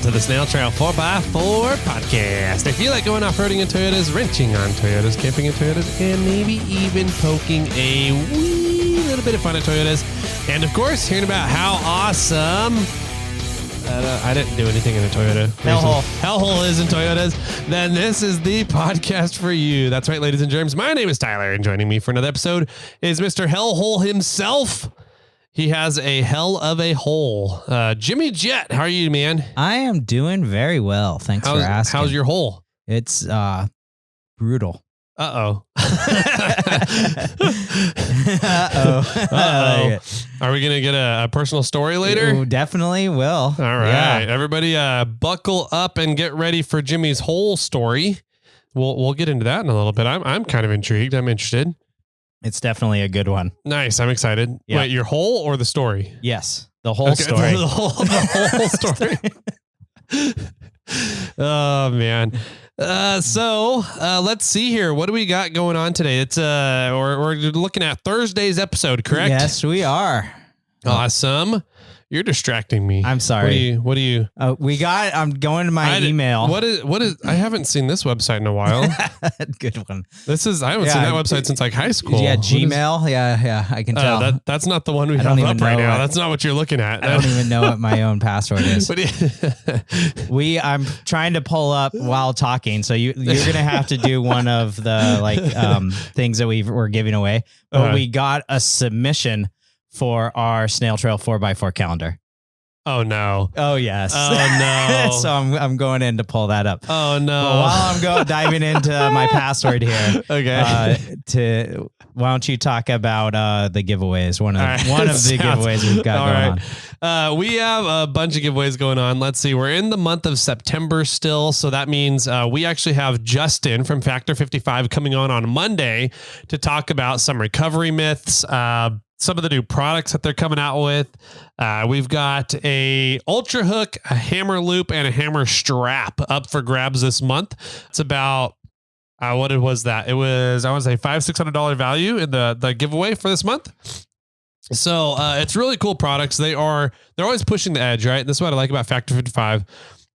to the SnailTrail4x4 podcast. If you like going off-roading in Toyotas, wrenching on Toyotas, camping in Toyotas, and maybe even poking a wee little bit of fun at Toyotas, and of course, hearing about how awesome... I didn't do anything in a Toyota. Hellhole is in Toyotas. Then this is the podcast for you. That's right, ladies and germs. My name is Tyler, and joining me for another episode is Mr. Hellhole himself. He has a hell of a hole. Jimmy Jett, how are you, man? I am doing very well. Thanks for asking. How's your hole? It's brutal. Uh-oh. Uh-oh. Are we going to get a personal story later? Ooh, definitely will. All right. Yeah. Everybody buckle up and get ready for Jimmy's hole story. We'll get into that in a little bit. I'm kind of intrigued. I'm interested. It's definitely a good one. Nice. I'm excited. Yep. Wait, your hole or the story? Yes. The whole story. The whole story. Oh, man. So let's see here. What do we got going on today? It's we're looking at Thursday's episode, correct? Yes, we are. Awesome. You're distracting me. I'm sorry. What do you? I'm going to my email. What is? I haven't seen this website in a while. Good one. I haven't seen that website since like high school. Yeah, Gmail. Yeah, I can tell. That's not the one we have up right now. That's not what you're looking at. I don't even know what my own password is. I'm trying to pull up while talking, so you're gonna have to do one of the things that we're giving away. But we got a submission for our Snail Trail 4x4 calendar. Oh no. Oh yes. Oh no. So I'm going in to pull that up. Oh no. But while I'm diving into my password here. Okay. Why don't you talk about the giveaways? One of the giveaways we've got going on. We have a bunch of giveaways going on. Let's see. We're in the month of September still, so that means we actually have Justin from Factor 55 coming on Monday to talk about some recovery myths. Some of the new products that they're coming out with. We've got a Ultra Hook, a hammer loop, and a hammer strap up for grabs this month. It's about what it was that? It was, I want to say $500-$600 value in the giveaway for this month. So it's really cool products. They're always pushing the edge, right? This is what I like about Factor 55.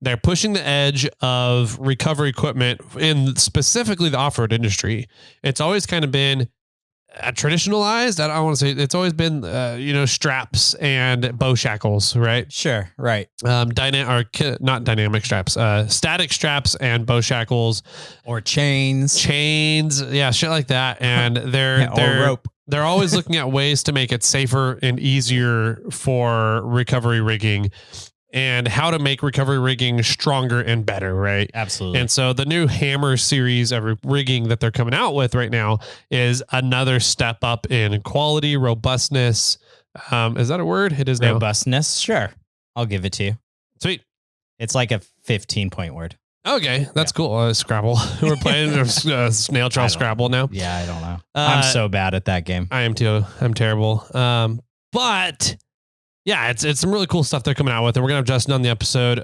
They're pushing the edge of recovery equipment in specifically the off-road industry. It's always kind of been traditionalized. I don't want to say it's always been, straps and bow shackles, right? Sure. Right. Not dynamic straps, static straps and bow shackles or chains. Yeah. Shit like that. And they're rope. They're always looking at ways to make it safer and easier for recovery rigging and how to make recovery rigging stronger and better, right? Absolutely. And so the new hammer series of rigging that they're coming out with right now is another step up in quality, robustness. Is that a word? It is now. Robustness. Sure. I'll give it to you. Sweet. It's like a 15-point word. Okay. That's cool. Scrabble. We're playing Snail Trail Scrabble now. Yeah, I don't know. I'm so bad at that game. I am too. I'm terrible. But... yeah, it's some really cool stuff they're coming out with. And we're going to have Justin on the episode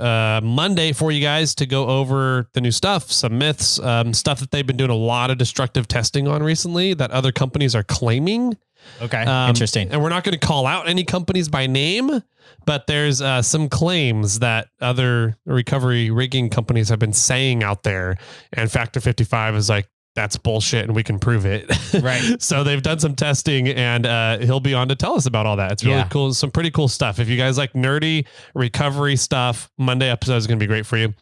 Monday for you guys to go over the new stuff, some myths, stuff that they've been doing a lot of destructive testing on recently that other companies are claiming. Okay, interesting. And we're not going to call out any companies by name, but there's some claims that other recovery rigging companies have been saying out there. And Factor 55 is like, that's bullshit and we can prove it. Right. So they've done some testing and he'll be on to tell us about all that. It's really cool. Some pretty cool stuff. If you guys like nerdy recovery stuff, Monday episode is going to be great for you.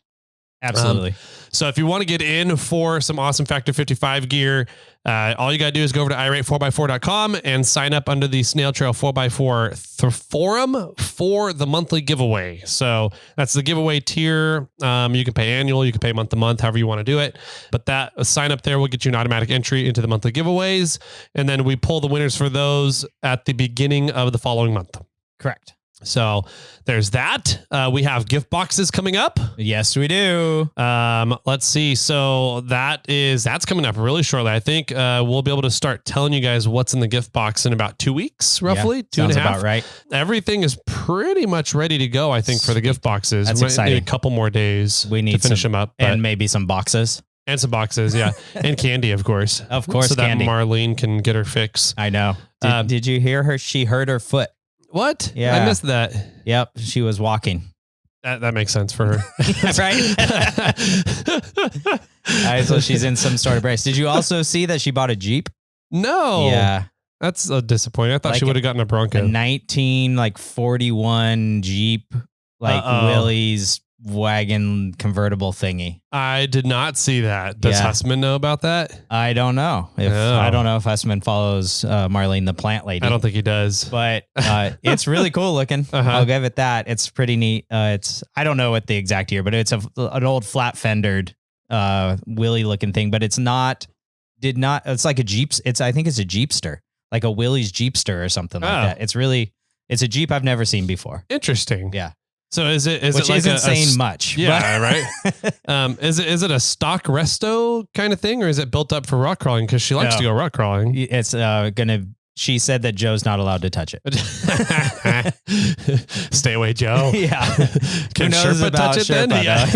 Absolutely. So if you want to get in for some awesome Factor 55 gear, all you got to do is go over to irate4x4.com and sign up under the Snail Trail 4x4 forum for the monthly giveaway. So that's the giveaway tier. You can pay annual, you can pay month to month, however you want to do it. But that sign up there will get you an automatic entry into the monthly giveaways. And then we pull the winners for those at the beginning of the following month. Correct. So there's that. We have gift boxes coming up. Yes, we do. Let's see. So that's coming up really shortly. I think we'll be able to start telling you guys what's in the gift box in about 2 weeks, roughly. Yeah, 2.5. Sounds about right. Everything is pretty much ready to go, I think, for the gift boxes. That's we exciting. Need a couple more days to finish them up. And maybe some boxes. And some boxes, yeah. And candy, of course. Of course, so candy. that Marlene can get her fix. I know. Did you hear her? She hurt her foot. What? Yeah. I missed that. Yep. She was walking. That makes sense for her. Right? All right, so she's in some sort of brace. Did you also see that she bought a Jeep? No. Yeah. That's disappointing. I thought she would have gotten a Bronco. A 1941 Jeep, Willie's wagon convertible thingy. I did not see that. Does Hussman know about that? I don't know. I don't know if Hussman follows Marlene the plant lady. I don't think he does. But it's really cool looking. I'll give it that. It's pretty neat. I don't know what the exact year, but it's an old flat fendered Willie looking thing. But it's like a Jeep. I think it's a Jeepster, like a Willie's Jeepster or something like that. It's a Jeep I've never seen before. Interesting. Yeah. So is it which like isn't saying much? Yeah, right. Is it a stock resto kind of thing, or is it built up for rock crawling? Because she likes to go rock crawling. It's She said that Joe's not allowed to touch it. Stay away, Joe. Yeah. Can Sherpa touch it then? Yeah.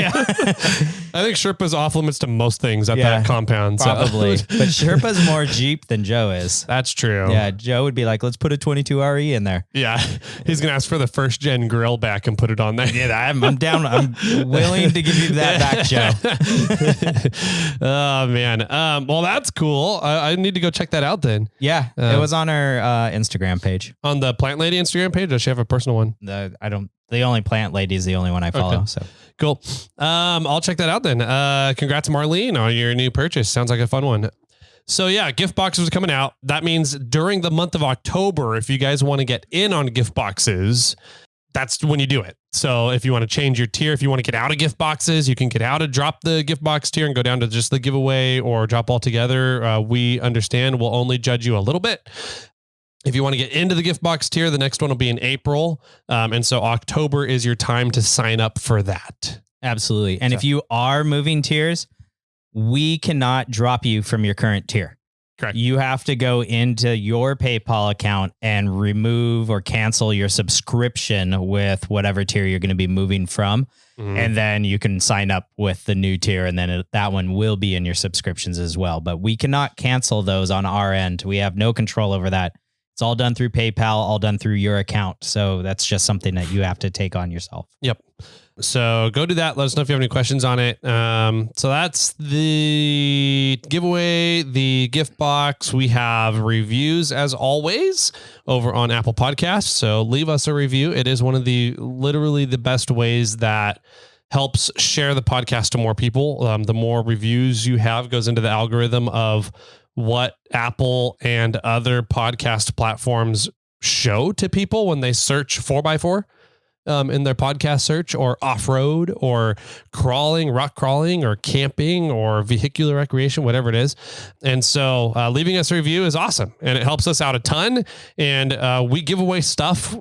I think Sherpa's off limits to most things at that compound. Probably. But Sherpa's more Jeep than Joe is. That's true. Yeah. Joe would be like, let's put a 22 RE in there. Yeah. He's going to ask for the first gen grill back and put it on there. Yeah. I'm down. I'm willing to give you that back, Joe. Oh, man. Well, that's cool. I need to go check that out then. Yeah. It was on her Instagram page. On the Plant Lady Instagram page? Does she have a personal one? The only Plant Lady is the only one I follow. Okay. So cool. I'll check that out then. Congrats, Marlene, on your new purchase. Sounds like a fun one. So yeah, gift boxes are coming out. That means during the month of October, if you guys want to get in on gift boxes, that's when you do it. So if you want to change your tier, if you want to get out of gift boxes, you can get out of drop the gift box tier and go down to just the giveaway or drop altogether. We understand. We'll only judge you a little bit. If you want to get into the gift box tier, the next one will be in April. And so October is your time to sign up for that. Absolutely. And if you are moving tiers, we cannot drop you from your current tier. Correct. You have to go into your PayPal account and remove or cancel your subscription with whatever tier you're going to be moving from. Mm-hmm. And then you can sign up with the new tier, and then that one will be in your subscriptions as well. But we cannot cancel those on our end. We have no control over that. It's all done through PayPal, all done through your account. So that's just something that you have to take on yourself. Yep. So go do that. Let us know if you have any questions on it. So that's the giveaway, the gift box. We have reviews as always over on Apple Podcasts. So leave us a review. It is one of literally the best ways that helps share the podcast to more people. The more reviews you have goes into the algorithm of what Apple and other podcast platforms show to people when they search 4x4 in their podcast search, or off-road, or crawling, rock crawling, or camping, or vehicular recreation, whatever it is. And so leaving us a review is awesome, and it helps us out a ton. And we give away stuff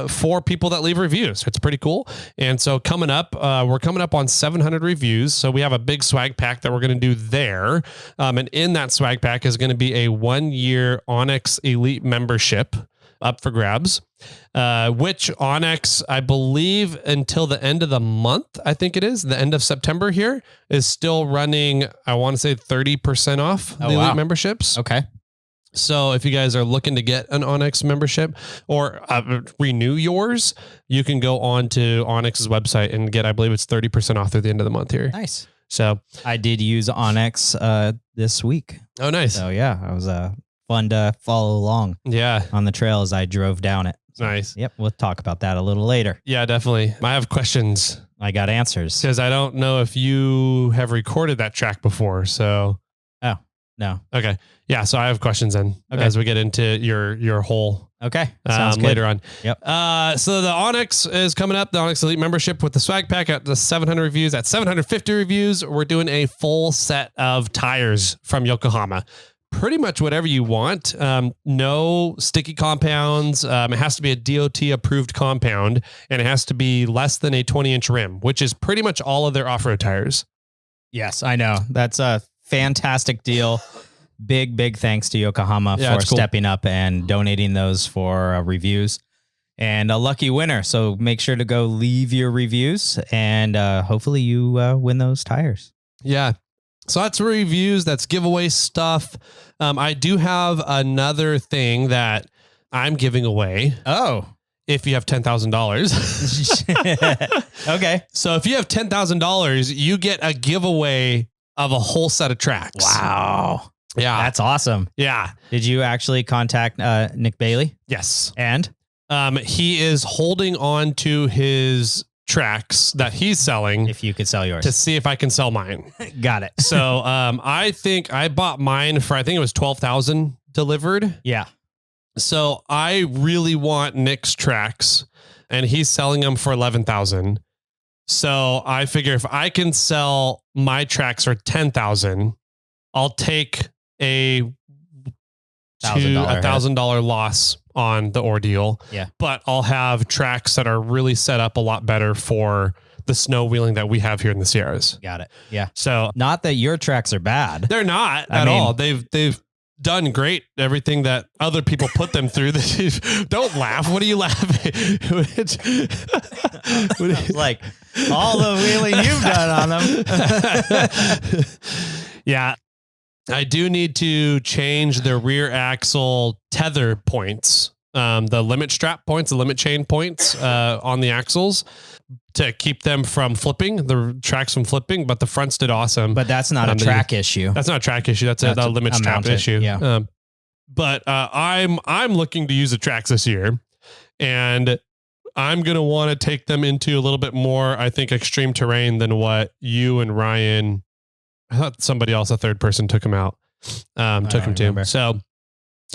for people that leave reviews. It's pretty cool. And so coming up, we're coming up on 700 reviews. So we have a big swag pack that we're going to do there. And in that swag pack is going to be a 1-year Onyx Elite membership up for grabs, which Onyx, I believe until the end of the month, I think it is the end of September here, is still running, I want to say 30% off the Elite memberships. Okay. So if you guys are looking to get an Onyx membership or renew yours, you can go on to Onyx's website and get, I believe it's 30% off through the end of the month here. Nice. So I did use Onyx this week. Oh, nice. So yeah, it was fun to follow along. Yeah. On the trail as I drove down it. So, nice. Yep. We'll talk about that a little later. Yeah, definitely. I have questions. I got answers. Because I don't know if you have recorded that track before. So. Oh, no. Okay. Yeah. So I have questions then as we get into your whole. Okay. Sounds good. Later on. Yep. So the Onyx is coming up, the Onyx Elite membership with the swag pack at the 700 reviews. At 750 reviews, we're doing a full set of tires from Yokohama. Pretty much whatever you want. No sticky compounds. It has to be a DOT approved compound, and it has to be less than a 20-inch rim, which is pretty much all of their off-road tires. Yes, I know. That's a fantastic deal. Big thanks to Yokohama for stepping up and donating those for reviews. And a lucky winner. So make sure to go leave your reviews, and hopefully you win those tires. Yeah. So that's reviews, that's giveaway stuff. I do have another thing that I'm giving away. Oh. if you have $10,000. Okay. So if you have $10,000, you get a giveaway of a whole set of tracks. Wow. Yeah. That's awesome. Yeah. Did you actually contact Nick Bailey? Yes. And? He is holding on to his tracks that he's selling. If you could sell yours. To see if I can sell mine. Got it. So I think I bought mine for, I think it was 12,000 delivered. Yeah. So I really want Nick's tracks and he's selling them for 11,000. So I figure if I can sell my tracks for 10,000, I'll take a $1,000 loss on the ordeal. Yeah. But I'll have tracks that are really set up a lot better for the snow wheeling that we have here in the Sierras. Got it. Yeah. So not that your tracks are bad. They're not at all. They've done great. Everything that other people put them through. Don't laugh. What are you laughing? Like all the wheeling you've done on them. Yeah. I do need to change the rear axle tether points, the limit strap points, the limit chain points on the axles to keep them from flipping, the tracks from flipping, but the fronts did awesome. But that's not a track issue. That's not a track issue. That's a limit strap issue. Yeah. But I'm looking to use the tracks this year, and I'm going to want to take them into a little bit more, I think, extreme terrain than what you and Ryan, I thought somebody else, a third person, took him out, took him to. So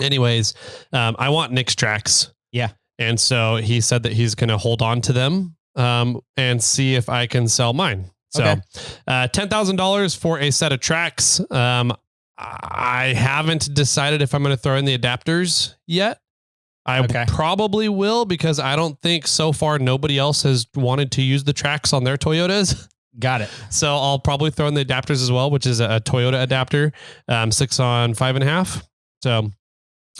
anyways, I want Nick's tracks. Yeah. And so he said that he's going to hold on to them and see if I can sell mine. So okay. $10,000 for a set of tracks. I haven't decided if I'm going to throw in the adapters yet. I probably will, because I don't think so far nobody else has wanted to use the tracks on their Toyotas. Got it. So I'll probably throw in the adapters as well, which is a Toyota adapter, 6 on 5.5. So,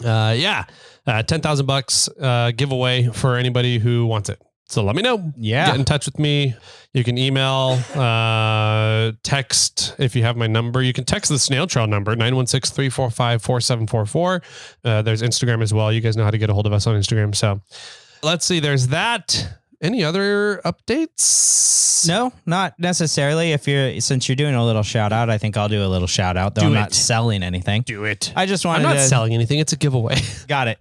$10,000 giveaway for anybody who wants it. So let me know. Yeah. Get in touch with me. You can email, text. If you have my number, you can text the Snail Trail number, 916-345-4744. There's Instagram as well. You guys know how to get a hold of us on Instagram. So let's see. There's that. Any other updates? No, not necessarily. Since you're doing a little shout out, I think I'll do a little shout out, though I'm not selling anything. Do it. I just wanted I'm not selling anything. It's a giveaway. Got it.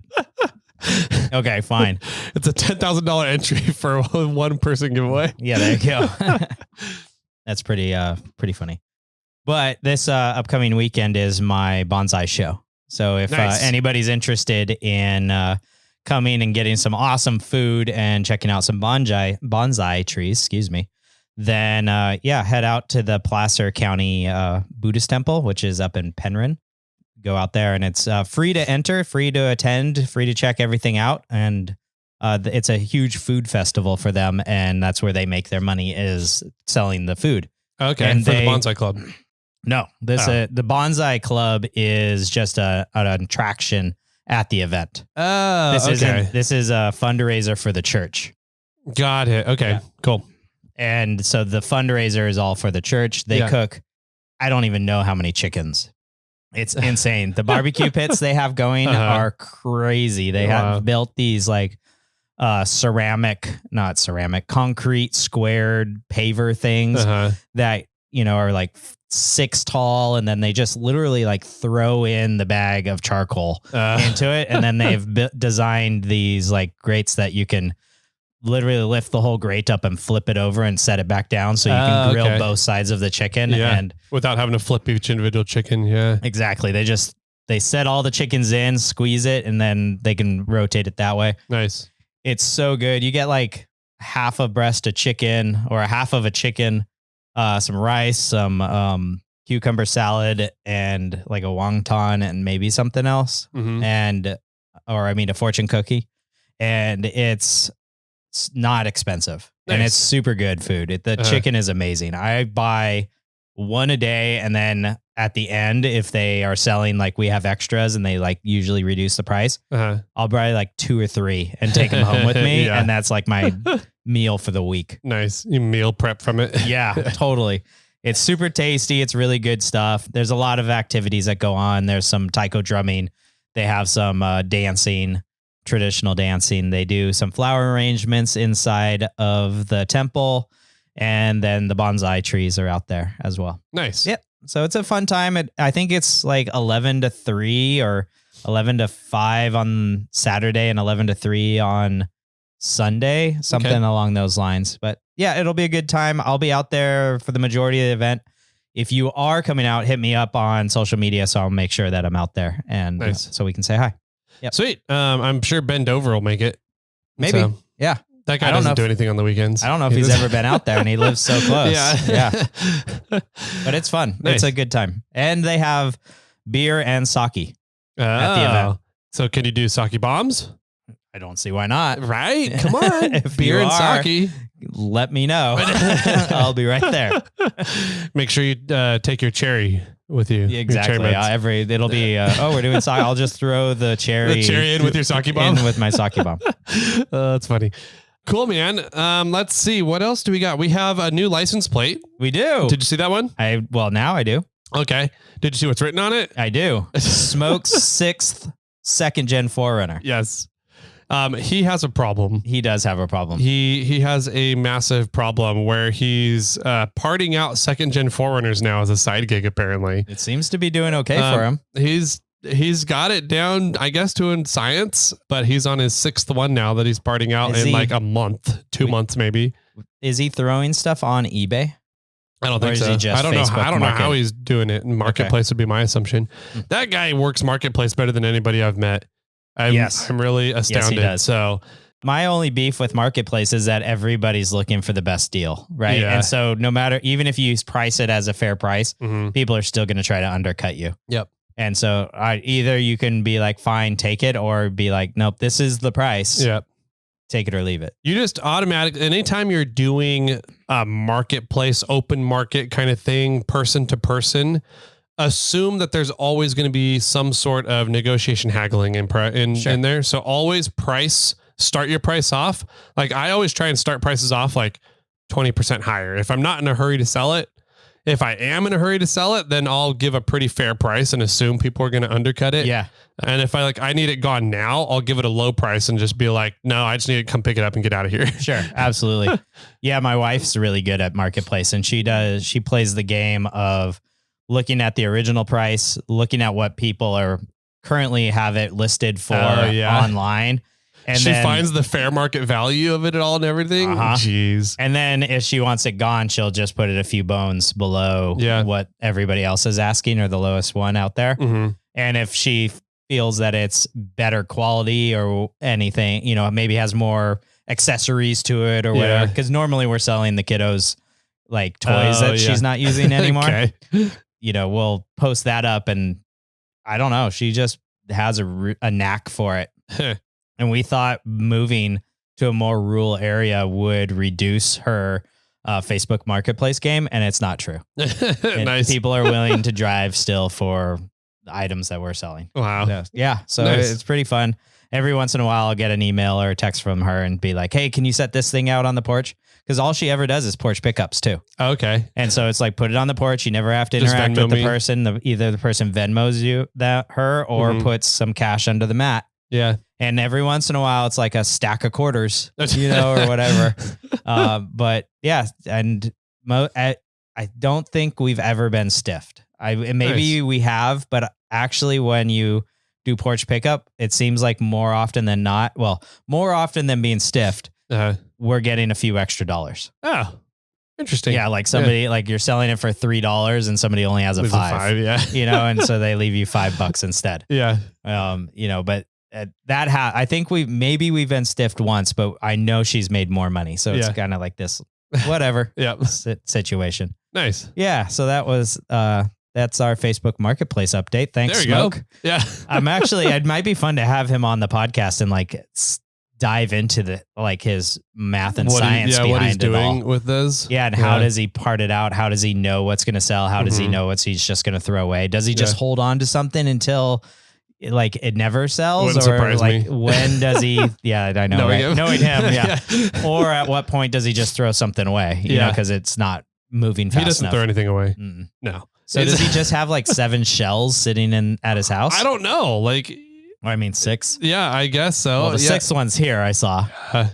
Okay, fine. It's a $10,000 entry for one person giveaway. Yeah, there you go. That's pretty funny. But this upcoming weekend is my bonsai show. So if anybody's interested in coming and getting some awesome food and checking out some bonsai trees, then head out to the Placer County Buddhist Temple, which is up in Penryn. Go out there, and it's free to enter, free to attend, free to check everything out. And it's a huge food festival for them. And that's where they make their money, is selling the food. Okay. And for the Bonsai Club. No, the Bonsai Club is just an attraction at the event. This is a fundraiser for the church. Got it. Okay, cool. And so the fundraiser is all for the church. They cook, I don't even know how many chickens. It's insane. The barbecue pits they have going are crazy. They have built these like concrete squared paver things that, are like 6 tall. And then they just literally like throw in the bag of charcoal into it. And then they've designed these like grates that you can literally lift the whole grate up and flip it over and set it back down, so you can grill both sides of the chicken and without having to flip each individual chicken. Yeah, exactly. They set all the chickens in, squeeze it, and then they can rotate it that way. Nice. It's so good. You get like half a breast of chicken or a half of a chicken, some rice, some cucumber salad, and like a wonton and maybe something else. A fortune cookie. And it's not expensive. Nice. And it's super good food. The chicken is amazing. I buy one a day, and then at the end, if they are selling, like we have extras and they like usually reduce the price, I'll buy like 2 or 3 and take them home with me. And that's like my meal for the week. Nice. You meal prep from it. Yeah, totally. It's super tasty. It's really good stuff. There's a lot of activities that go on. There's some taiko drumming. They have some dancing. traditional dancing. They do some flower arrangements inside of the temple, and then the bonsai trees are out there as well. Nice. Yep. So it's a fun time. I think it's like 11 to 3 or 11 to 5 on Saturday and 11 to 3 on Sunday, something along those lines. But yeah, it'll be a good time. I'll be out there for the majority of the event. If you are coming out, hit me up on social media, so I'll make sure that I'm out there, and so we can say hi. Yep. Sweet. I'm sure Ben Dover will make it. Maybe. So, yeah. That guy doesn't do anything on the weekends. I don't know if he's ever been out there, and he lives so close. Yeah. But it's fun. Nice. It's a good time. And they have beer and sake at the event. So can you do sake bombs? I don't see why not. Right? Come on. Beer and sake. Let me know. I'll be right there. Make sure you take your cherry with you. Exactly. It'll be, we're doing sake. I'll just throw the cherry in with your sake bomb? In with my sake bomb. That's funny. Cool, man. Let's see. What else do we got? We have a new license plate. We do. Did you see that one? Now I do. Okay. Did you see what's written on it? I do. Smoke's 6th 2nd Gen 4Runner. Yes. He has a problem. He does have a problem. He has a massive problem where he's parting out 2nd Gen 4Runners now as a side gig, apparently. It seems to be doing okay for him. He's got it down, I guess, to in science, but he's on his 6th one now that he's parting out in like a month, 2 months maybe. Is he throwing stuff on eBay? I don't think so. I don't know. I don't know how he's doing it. Marketplace would be my assumption. That guy works marketplace better than anybody I've met. I'm really astounded. Yes, he does. So my only beef with marketplace is that everybody's looking for the best deal, right? Yeah. And so no matter, even if you price it as a fair price, people are still going to try to undercut you. Yep. And so either you can be like, fine, take it, or be like, nope, this is the price. Yep. Take it or leave it. You just automatically, anytime you're doing a marketplace, open market kind of thing, person to person, assume that there's always going to be some sort of negotiation haggling in there. So always start your price off. Like I always try and start prices off like 20% higher. If I'm not in a hurry to sell it, if I am in a hurry to sell it, then I'll give a pretty fair price and assume people are going to undercut it. Yeah. And if I need it gone now, I'll give it a low price and just be like, no, I just need to come pick it up and get out of here. Sure. Absolutely. Yeah. My wife's really good at marketplace, and she plays the game of looking at the original price, looking at what people are currently have it listed for online. And she finds the fair market value of it all and everything. Jeez. And then if she wants it gone, she'll just put it a few bones below what everybody else is asking, or the lowest one out there. And if she feels that it's better quality or anything, maybe has more accessories to it or whatever. Because normally we're selling the kiddos like toys that she's not using anymore. We'll post that up, and I don't know. She just has a knack for it. And we thought moving to a more rural area would reduce her Facebook Marketplace game, and it's not true. Nice. People are willing to drive still for the items that we're selling. Wow. Yeah. So it's pretty fun. Every once in a while, I'll get an email or a text from her and be like, hey, can you set this thing out on the porch? Because all she ever does is porch pickups too. Okay. And so it's like, put it on the porch. You never have to interact with the person. Either the person Venmos you her or puts some cash under the mat. Yeah. And every once in a while, it's like a stack of quarters, or whatever. But yeah, and I don't think we've ever been stiffed. Maybe we have, but actually when you do porch pickup, it seems like more often than not, more often than being stiffed, we're getting a few extra dollars. Oh, interesting. Yeah. Like somebody, like you're selling it for $3 and somebody only has a five. Yeah. And so they leave you $5 instead. Yeah. But I think we've been stiffed once, but I know she's made more money. So it's kind of like this, whatever situation. Nice. Yeah. So that was, that's our Facebook Marketplace update. Thanks, there you Smoke. Go. Yeah. it might be fun to have him on the podcast and like dive into his math and science behind what he's doing all. With this. Yeah. And how does he part it out? How does he know what's going to sell? How does he know what he's just going to throw away? Does he just hold on to something until it never sells? Wouldn't surprise me. When does he? Yeah, I know. Knowing him. Yeah. Or at what point does he just throw something away? Because it's not moving fast enough. He doesn't throw anything away. No. So does he just have 7 shells sitting at his house? I don't know. I mean, 6. Yeah, I guess so. Well, the 6th one's here. I saw.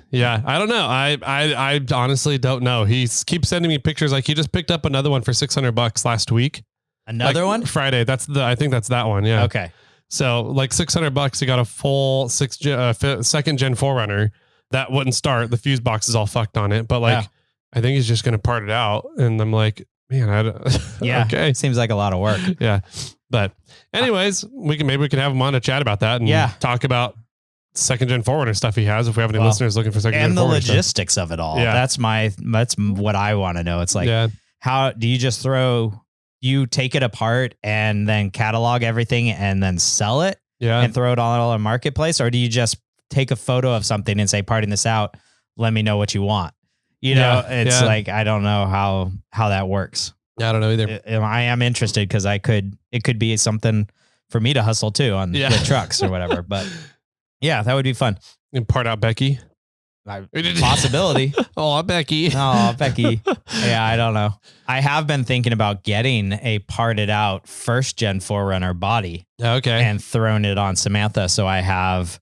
Yeah, I don't know. I honestly don't know. He keeps sending me pictures. Like he just picked up another one for $600 last week. Another one? Friday. I think that's that one. Yeah. Okay. So like $600, he got a full 2nd gen 4Runner that wouldn't start. The fuse box is all fucked on it, but like I think he's just going to part it out. And I'm like, man, yeah. Okay. Seems like a lot of work. Yeah. But anyways, maybe we can have him on to chat about that and talk about 2nd gen 4Runner stuff he has. If we have any listeners looking for 2nd gen 4Runner and the logistics of it all. Yeah. That's what I want to know. It's like, how do you just you take it apart and then catalog everything and then sell it and throw it all on a marketplace? Or do you just take a photo of something and say, parting this out, let me know what you want? You know, it's like, I don't know how that works. Yeah, I don't know either. I am interested because it could be something for me to hustle too on the trucks or whatever. But yeah, that would be fun. And part out Becky. Possibility. Oh, Becky. Oh, Becky. Yeah, I don't know. I have been thinking about getting a parted out 1st gen 4Runner body. Okay. And throwing it on Samantha. So I have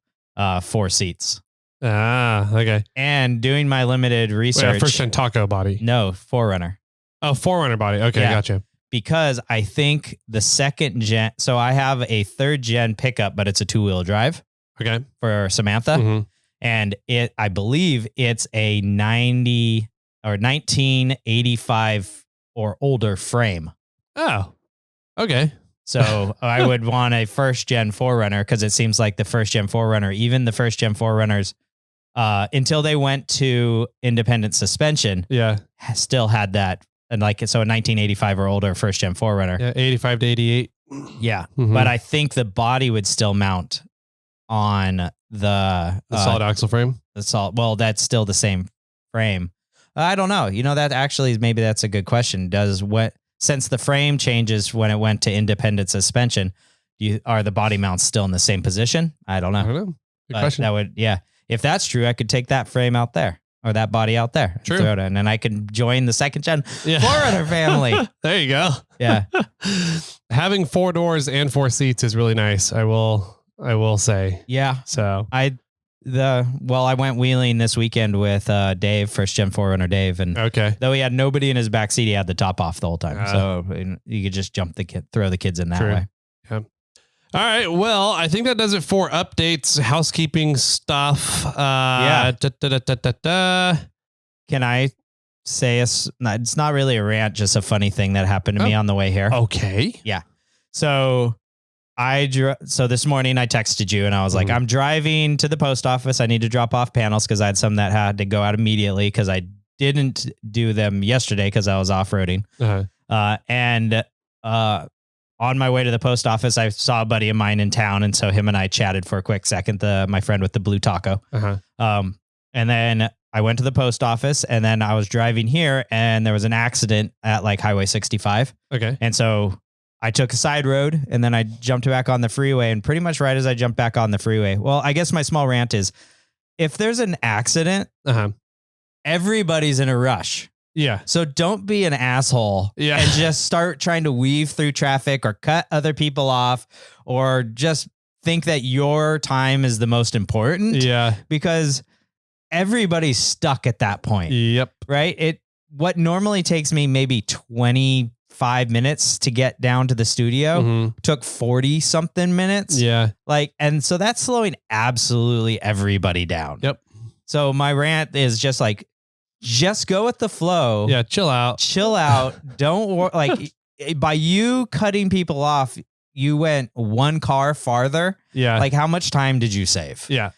4 seats. Ah, okay. And doing my limited research. 1st gen taco body. No, 4Runner. Oh, 4Runner body. Okay, gotcha. Because I think the 2nd gen, so I have a 3rd gen pickup, but it's a 2-wheel drive. Okay. For Samantha. Mm-hmm. And I believe it's a 90 or 1985 or older frame. Oh, okay. So I would want a 1st gen 4Runner because it seems like the 1st gen 4Runner, even the 1st gen 4Runners, until they went to independent suspension, still had that. And like, so a 1985 or older 1st gen 4Runner. Yeah, 85 to 88. Yeah. Mm-hmm. But I think the body would still mount on the solid axle frame. Well, that's still the same frame. I don't know. You know, that actually maybe that's a good question. Since the frame changes when it went to independent suspension, are the body mounts still in the same position? I don't know. I don't know. Good question. That would, if that's true, I could take that frame out there or that body out there. True. Throw it in, and I can join the 2nd gen 4Runner family. There you go. Yeah. Having 4 doors and 4 seats is really nice. I will say. Yeah. So I went wheeling this weekend with Dave, 1st gen 4Runner Dave, and though he had nobody in his back seat, he had the top off the whole time, so you could just throw the kids in that way. Yeah. All right. Well, I think that does it for updates, housekeeping stuff. Can I say it's not really a rant, just a funny thing that happened to me on the way here? Okay. Yeah. So this morning I texted you and I was like, I'm driving to the post office. I need to drop off panels because I had some that had to go out immediately because I didn't do them yesterday because I was off-roading. And on my way to the post office, I saw a buddy of mine in town. And so him and I chatted for a quick second, my friend with the blue taco. And then I went to the post office and then I was driving here and there was an accident at like Highway 65. Okay. And so I took a side road and then I jumped back on the freeway, and pretty much right as I jumped back on the freeway. Well, I guess my small rant is if there's an accident, everybody's in a rush. Yeah. So don't be an asshole and just start trying to weave through traffic or cut other people off or just think that your time is the most important. Yeah. Because everybody's stuck at that point. Yep. Right? What normally takes me maybe 25 minutes to get down to the studio took 40 something minutes. Yeah. And so that's slowing absolutely everybody down. Yep. So my rant is just like, just go with the flow. Yeah. Chill out. Don't by you cutting people off, you went one car farther. Yeah. Like how much time did you save? Yeah.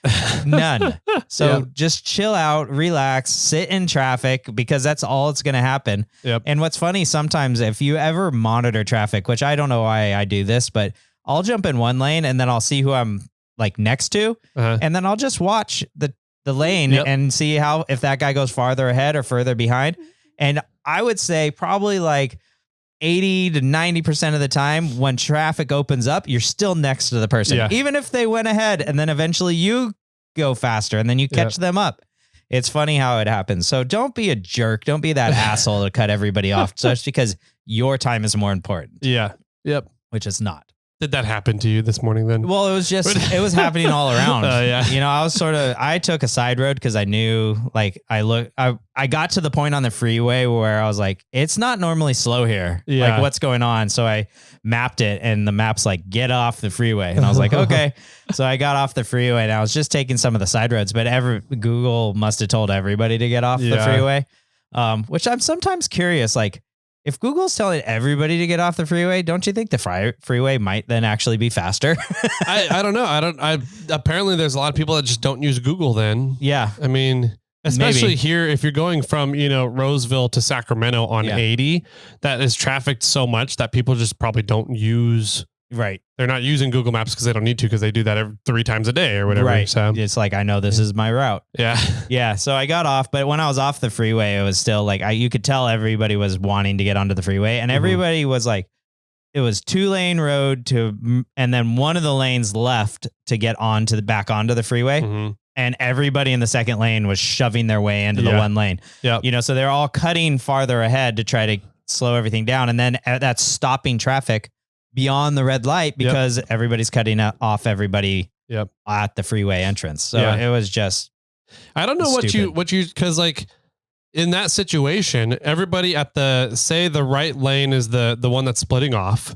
None. So just chill out, relax, sit in traffic because that's all it's going to happen. Yep. And what's funny, sometimes if you ever monitor traffic, which I don't know why I do this, but I'll jump in one lane and then I'll see who I'm like next to. And then I'll just watch the lane and see if that guy goes farther ahead or further behind. And I would say probably like 80 to 90% of the time when traffic opens up, you're still next to the person, even if they went ahead and then eventually you go faster and then you catch them up. It's funny how it happens. So don't be a jerk. Don't be that asshole to cut everybody off just because your time is more important. Yeah. Yep. Which is not. Did that happen to you this morning then? Well, it was happening all around. Yeah. You know, I took a side road because I knew, like, I got to the point on the freeway where I was like, it's not normally slow here. Yeah. Like, what's going on? So I mapped it and the map's like, get off the freeway. And I was like, okay. So I got off the freeway and I was just taking some of the side roads, but Google must have told everybody to get off the freeway. Which I'm sometimes curious, like, if Google's telling everybody to get off the freeway, don't you think the freeway might then actually be faster? I don't know. Apparently there's a lot of people that just don't use Google then. Yeah. I mean, especially here, if you're going from, Roseville to Sacramento on 80, that is trafficked so much that people just probably don't use. Right. They're not using Google Maps because they don't need to, because they do that 3 times a day or whatever. Right. So it's like, I know this is my route. Yeah. Yeah. So I got off, but when I was off the freeway, it was still like, you could tell everybody was wanting to get onto the freeway, and everybody was like, it was 2-lane road and then one of the lanes left to get back onto the freeway. Mm-hmm. And everybody in the second lane was shoving their way into the one lane. Yeah. So they're all cutting farther ahead to try to slow everything down. And then that's stopping traffic beyond the red light because everybody's cutting off everybody at the freeway entrance. So it was just, I don't know what you, cause like in that situation, everybody at the right lane is the one that's splitting off.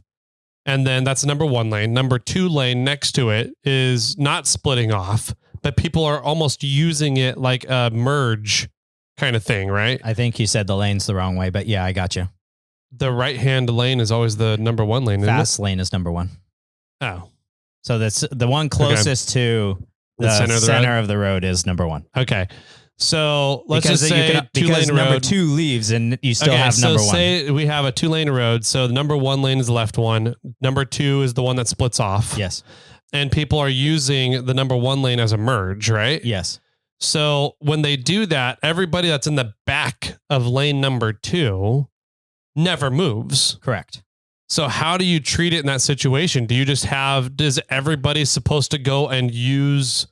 And then that's number 1 lane. Number 2 lane next to it is not splitting off, but people are almost using it like a merge kind of thing, right? I think you said the lane's the wrong way, but yeah, I got you. The right-hand lane is always the number 1 lane. Fast lane is number 1. Oh. So that's the one closest to the center of the road is number 1. Okay. So let's just say because number 2 leaves and you still have number 1. So say we have a 2-lane road. So the number 1 lane is the left one. Number 2 is the one that splits off. Yes. And people are using the number 1 lane as a merge, right? Yes. So when they do that, everybody that's in the back of lane number 2 never moves. Correct. So how do you treat it in that situation? Do you just does everybody supposed to go and use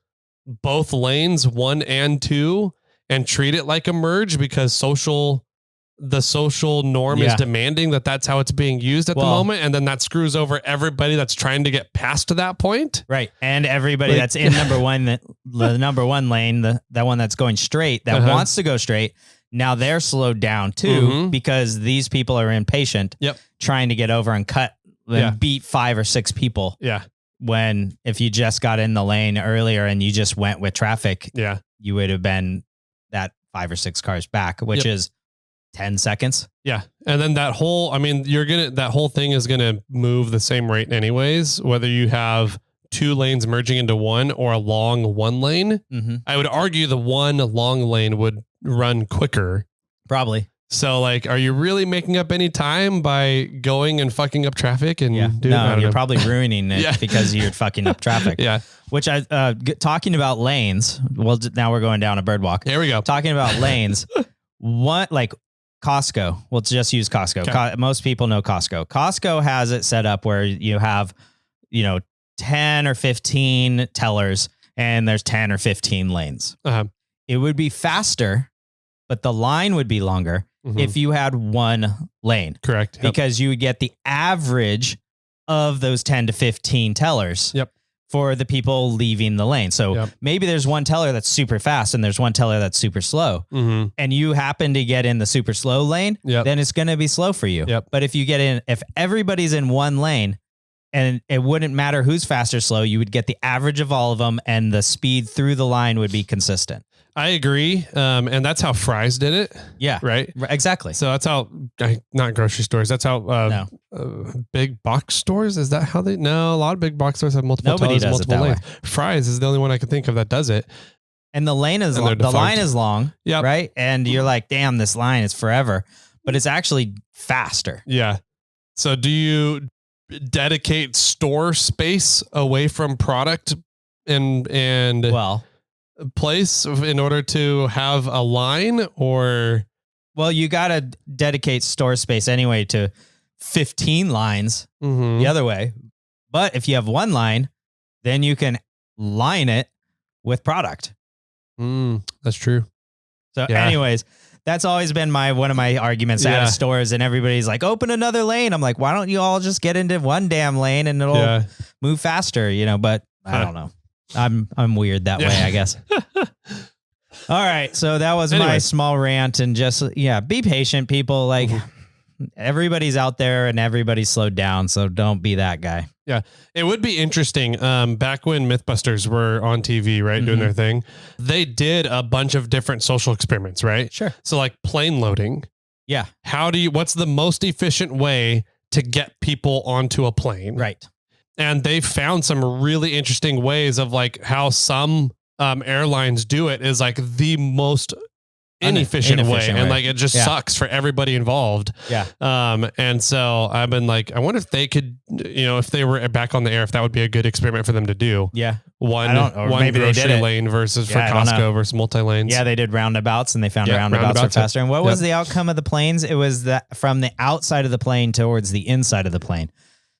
both lanes 1 and 2 and treat it like a merge because the social norm is demanding that's how it's being used at the moment, and then that screws over everybody that's trying to get past to that point? Right. And everybody that's in number 1, the number 1 lane, that one that's going straight, that wants to go straight, now they're slowed down too because these people are impatient trying to get over and cut and beat 5 or 6 people. Yeah. When if you just got in the lane earlier and you just went with traffic, you would have been that 5 or 6 cars back, which is 10 seconds. Yeah. And then that whole thing is going to move the same rate anyways, whether you have 2 lanes merging into 1 or a long 1 lane. Mm-hmm. I would argue the 1 long lane would run quicker. Probably. So like, are you really making up any time by going and fucking up traffic? And you're probably ruining it because you're fucking up traffic. Yeah. Which talking about lanes. Well, now we're going down a bird walk. There we go. Talking about lanes. Costco. Let's just use Costco. Okay. Most people know Costco. Costco has it set up where you have, 10 or 15 tellers and there's 10 or 15 lanes. Uh-huh. It would be faster, but the line would be longer if you had 1 lane. Correct. Because you would get the average of those 10 to 15 tellers. For the people leaving the lane. So maybe there's 1 teller that's super fast and there's 1 teller that's super slow. Mm-hmm. And you happen to get in the super slow lane, then it's going to be slow for you. But if everybody's in 1 lane and it wouldn't matter who's fast or slow, you would get the average of all of them and the speed through the line would be consistent. I agree. And that's how Fry's did it. Yeah. Right. Exactly. So that's how, not grocery stores. That's how big box stores. Is that how a lot of big box stores have multiple tellers, multiple lanes. Fry's is the only one I can think of that does it. And the line is long. Right. And you're like, damn, this line is forever, but it's actually faster. Yeah. So do you dedicate store space away from product and place in order to have a line? Or you got to dedicate store space anyway to 15 lines the other way. But if you have 1 line, then you can line it with product. That's true. So anyways, That's always been one of my arguments out of stores, and everybody's like, open another lane. I'm like, why don't you all just get into one damn lane and it'll move faster, but I don't know. I'm weird that way, I guess. All right. So that was my small rant, and just, be patient, people. Like everybody's out there and everybody's slowed down. So don't be that guy. Yeah. It would be interesting. Back when Mythbusters were on TV, right, doing their thing, they did a bunch of different social experiments, right? Sure. So like plane loading. Yeah. What's the most efficient way to get people onto a plane? Right. And they found some really interesting ways of like how some airlines do it is like the most inefficient way. And like it just sucks for everybody involved. Yeah. And so I've been like, I wonder if they could, if they were back on the air, if that would be a good experiment for them to do. Yeah. One maybe grocery lane versus for Costco versus multi-lanes. Yeah, they did roundabouts, and they found roundabouts were faster. And what was the outcome of the planes? It was that from the outside of the plane towards the inside of the plane.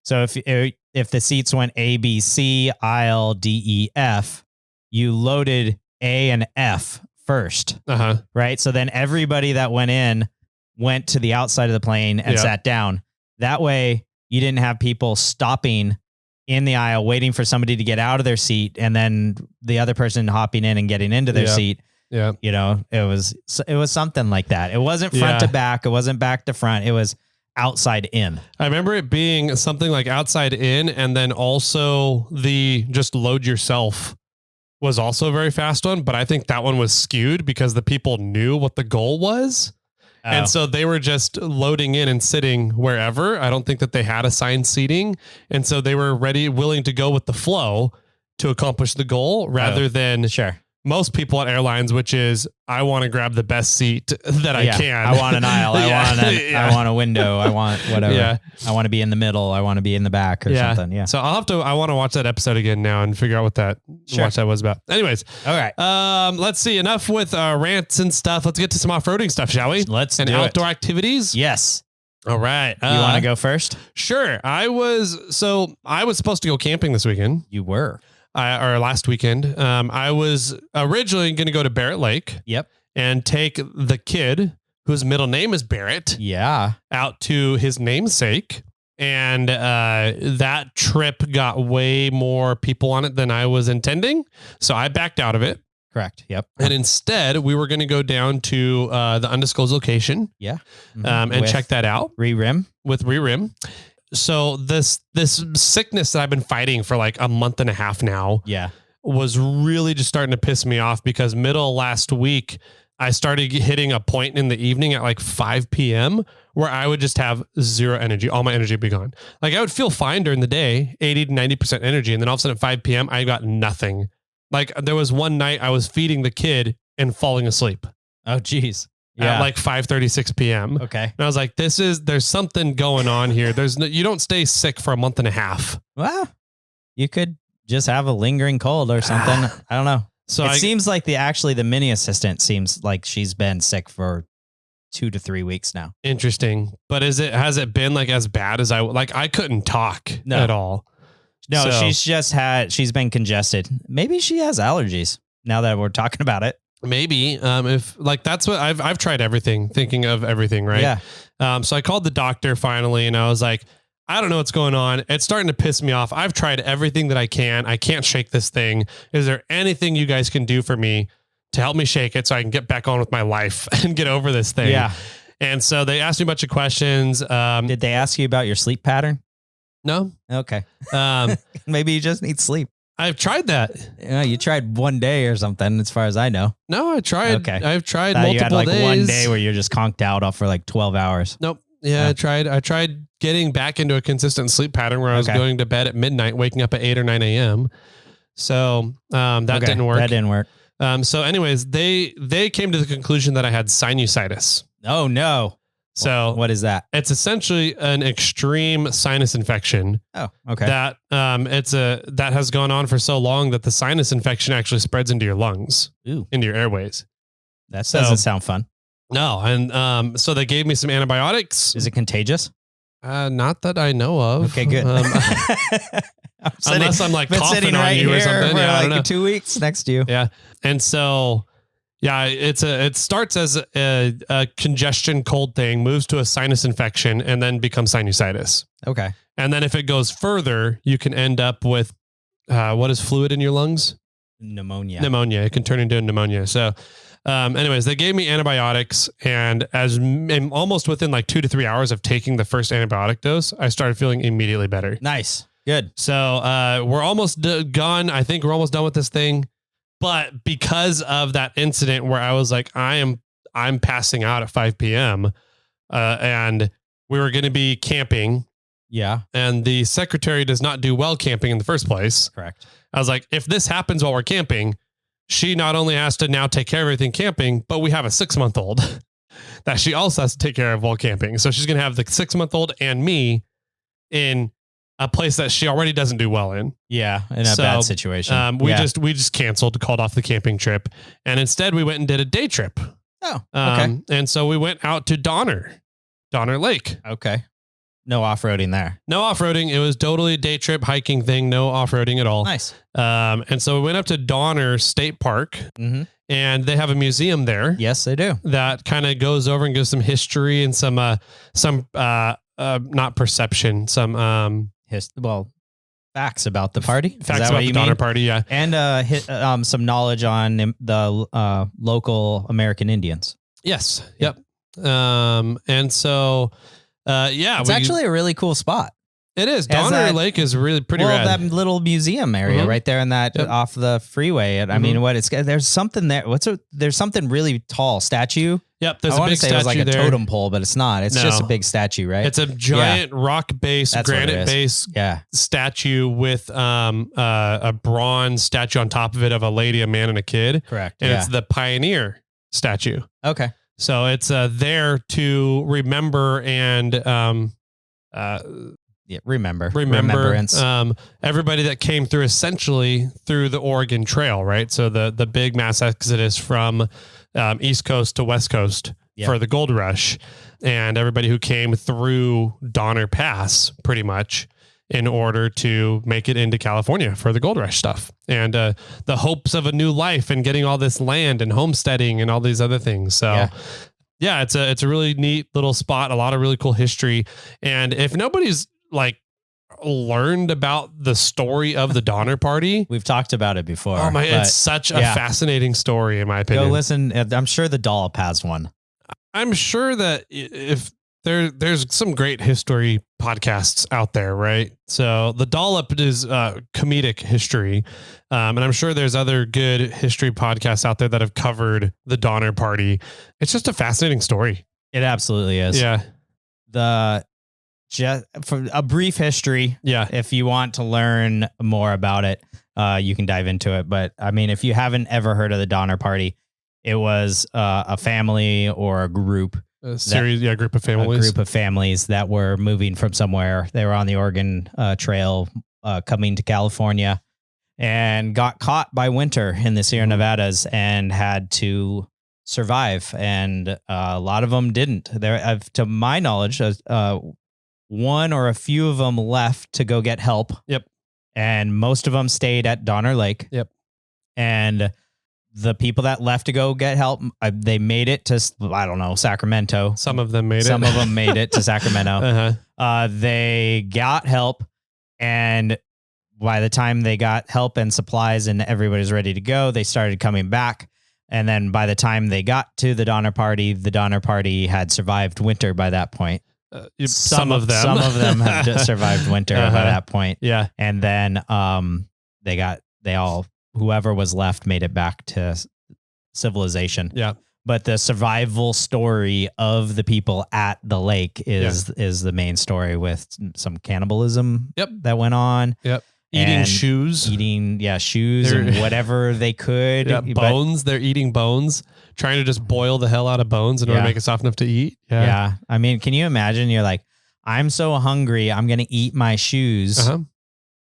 So if the seats went A, B, C, aisle, D, E, F, you loaded A and F first, right? So then everybody that went in went to the outside of the plane and sat down. That way you didn't have people stopping in the aisle waiting for somebody to get out of their seat, and then the other person hopping in and getting into their seat. Yeah. It was something like that. It wasn't front to back. It wasn't back to front. It was outside in. I remember it being something like outside in, and then also the just load yourself was also a very fast one, but I think that one was skewed because the people knew what the goal was. Oh. And so they were just loading in and sitting wherever. I don't think that they had assigned seating. And so they were willing to go with the flow to accomplish the goal rather than most people at airlines, which is, I want to grab the best seat that I can. I want an aisle. I want a window. I want whatever. Yeah. I want to be in the middle. I want to be in the back or something. Yeah. So I want to watch that episode again now and figure out what that was about. Anyways. All right. Let's see. Enough with rants and stuff. Let's get to some off-roading stuff, shall we? Let's do outdoor activities. Yes. All right. You want to go first? Sure. I was supposed to go camping this weekend. You were. Or last weekend. I was originally going to go to Barrett Lake. Yep. And take the kid, whose middle name is Barrett. Yeah. Out to his namesake. And that trip got way more people on it than I was intending. So I backed out of it. Correct. Yep. And instead, we were going to go down to the undisclosed location. Yeah. And check that out. Re-rim. With re-rim. So this sickness that I've been fighting for like a month and a half now was really just starting to piss me off, because middle last week, I started hitting a point in the evening at like 5 p.m. where I would just have zero energy. All my energy would be gone. Like I would feel fine during the day, 80 to 90% energy. And then all of a sudden at 5 p.m., I got nothing. Like there was one night I was feeding the kid and falling asleep. Oh, geez. At like 5:36 p.m. Okay. And I was like, there's something going on here. You don't stay sick for a month and a half. Well, you could just have a lingering cold or something. I don't know. So it seems like the mini assistant seems like she's been sick for 2 to 3 weeks now. Interesting. But has it been like as bad as I couldn't talk at all. No, she's been congested. Maybe she has allergies now that we're talking about it. Maybe if like that's what I've tried everything, thinking of everything, right? Yeah. So I called the doctor finally, and I was like, I don't know what's going on. It's starting to piss me off. I've tried everything that I can. I can't shake this thing. Is there anything you guys can do for me to help me shake it so I can get back on with my life and get over this thing? Yeah. And so they asked me a bunch of questions. Did they ask you about your sleep pattern? No. Okay. Maybe you just need sleep. I've tried that. Yeah, you tried one day or something, as far as I know. No, I tried. Okay. I've tried multiple you had like days. one day where you're just conked out for like 12 hours. Nope. Yeah, I tried getting back into a consistent sleep pattern where I was going to bed at midnight, waking up at 8 or 9 a.m. So that didn't work. That didn't work. So anyways, they came to the conclusion that I had sinusitis. Oh, no. So what is that? It's essentially an extreme sinus infection. Oh, okay. That that has gone on for so long that the sinus infection actually spreads into your lungs, into your airways. That doesn't sound fun. No, and so they gave me some antibiotics. Is it contagious? Not that I know of. Okay, good. Unless I'm like coughing on right you or something. For I don't like know. 2 weeks next to you. Yeah, and so. Yeah, it starts as a congestion cold thing, moves to a sinus infection, and then becomes sinusitis. Okay. And then if it goes further, you can end up with what is fluid in your lungs? Pneumonia. Pneumonia. It can turn into pneumonia. So anyways, they gave me antibiotics, and almost within like 2 to 3 hours of taking the first antibiotic dose, I started feeling immediately better. Nice. Good. So we're almost gone. I think we're almost done with this thing. But because of that incident where I was like, I'm passing out at 5 p.m. And we were going to be camping. Yeah. And the secretary does not do well camping in the first place. Correct. I was like, if this happens while we're camping, she not only has to now take care of everything camping, but we have a 6-month-old that she also has to take care of while camping. So she's going to have the 6-month-old and me in a place that she already doesn't do well in. Yeah, in a bad situation. We just canceled, called off the camping trip, and instead we went and did a day trip. Oh, okay. And so we went out to Donner Lake. Okay. No off-roading there. No off-roading. It was totally a day trip hiking thing. No off-roading at all. Nice. And so we went up to Donner State Park, and they have a museum there. Yes, they do. That kind of goes over and gives some history and some not perception, some facts about the party. Facts about the Donner Party, yeah. And some knowledge on the local American Indians. Yes. Yep. And so, it's actually a really cool spot. It is. Donner Lake is really pretty rad. That little museum area right there in that off the freeway. And I mean, there's something there. There's something really tall statue. Yep. There's a big statue. It was like a totem pole, but it's not. It's just a big statue, right? It's a giant rock base, granite base statue with a bronze statue on top of it of a lady, a man, and a kid. Correct. And it's the Pioneer statue. Okay. So it's there to remember and remembrance. Everybody that came through essentially through the Oregon Trail, right? So the big mass exodus from East Coast to West Coast for the gold rush, and everybody who came through Donner Pass pretty much in order to make it into California for the gold rush stuff and the hopes of a new life and getting all this land and homesteading and all these other things. So yeah, it's a really neat little spot, a lot of really cool history. And if nobody's like learned about the story of the Donner Party, we've talked about it before. Oh my, it's such a fascinating story in my opinion. Go listen. I'm sure the Dollop has one. I'm sure that if there's some great history podcasts out there, right? So the Dollop is comedic history. And I'm sure there's other good history podcasts out there that have covered the Donner Party. It's just a fascinating story. It absolutely is. Yeah. For a brief history. Yeah. If you want to learn more about it, you can dive into it. But I mean, if you haven't ever heard of the Donner Party, it was a family or a group. Group of families. A group of families that were moving from somewhere. They were on the Oregon Trail coming to California and got caught by winter in the Sierra Nevadas and had to survive. And a lot of them didn't. There, to my knowledge, one or a few of them left to go get help. Yep. And most of them stayed at Donner Lake. Yep. And the people that left to go get help, they made it to, I don't know, Sacramento. Some of them made it. Some of them made it to Sacramento. They got help. And by the time they got help and supplies and everybody's ready to go, they started coming back. And then by the time they got to the Donner Party had survived winter by that point. Some of them have just survived winter by that point. Yeah. And then whoever was left made it back to civilization. Yeah. But the survival story of the people at the lake is the main story with some cannibalism that went on. Yep. Eating shoes and whatever they could. Yeah, bones. They're eating bones, trying to just boil the hell out of bones in order to make it soft enough to eat. Yeah. I mean, can you imagine? You're like, I'm so hungry. I'm going to eat my shoes or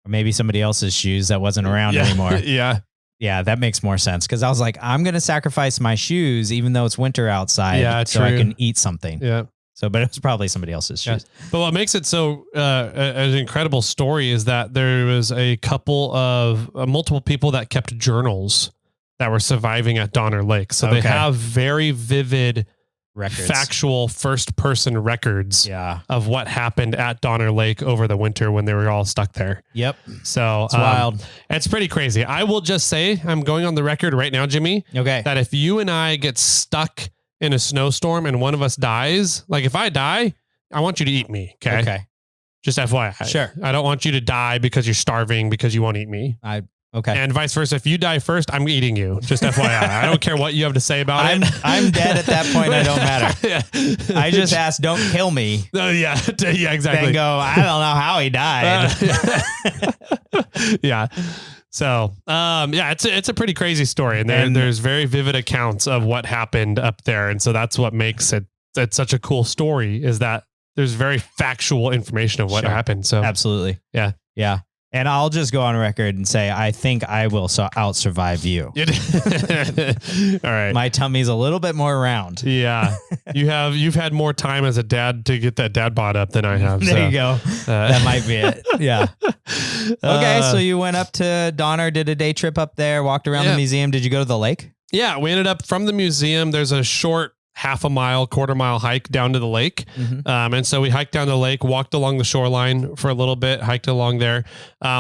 maybe somebody else's shoes that wasn't around anymore. Yeah. Yeah, that makes more sense. Because I was like, I'm going to sacrifice my shoes, even though it's winter outside, so I can eat something. Yeah. So, but it was probably somebody else's shoes. Yeah. But what makes it so an incredible story is that there was a couple of multiple people that kept journals that were surviving at Donner Lake. So they have very vivid records, factual first-person records of what happened at Donner Lake over the winter when they were all stuck there. Yep. So it's wild. It's pretty crazy. I will just say, I'm going on the record right now, Jimmy, that if you and I get stuck in a snowstorm and one of us dies, like if I die, I want you to eat me. Okay. Just FYI. Sure. I don't want you to die because you're starving because you won't eat me. Okay. And vice versa. If you die first, I'm eating you. Just FYI. I don't care what you have to say about it. I'm dead at that point. I don't matter. I just asked, don't kill me. Yeah, exactly. Then go, I don't know how he died. Yeah. So, it's a pretty crazy story. And there's very vivid accounts of what happened up there. And so that's what makes it's such a cool story, is that there's very factual information of what happened. So absolutely. Yeah. Yeah. And I'll just go on record and say, I think I will out survive you. All right. My tummy's a little bit more round. Yeah. You've had more time as a dad to get that dad bod up than I have. There you go. That might be it. Yeah. Okay. So you went up to Donner, did a day trip up there, walked around the museum. Did you go to the lake? Yeah. We ended up from the museum. There's a short quarter mile hike down to the lake. And so we hiked down the lake, walked along the shoreline for a little bit, hiked along there.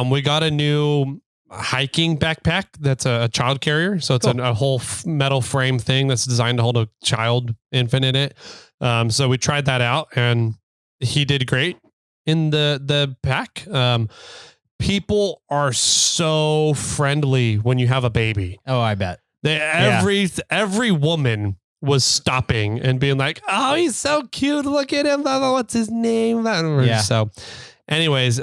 We got a new hiking backpack that's a child carrier. So it's a whole metal frame thing that's designed to hold a child infant in it. So we tried that out and he did great in the pack. People are so friendly when you have a baby. Oh, I bet. Every woman was stopping and being like, oh, he's so cute. Look at him. What's his name? Yeah. So anyways,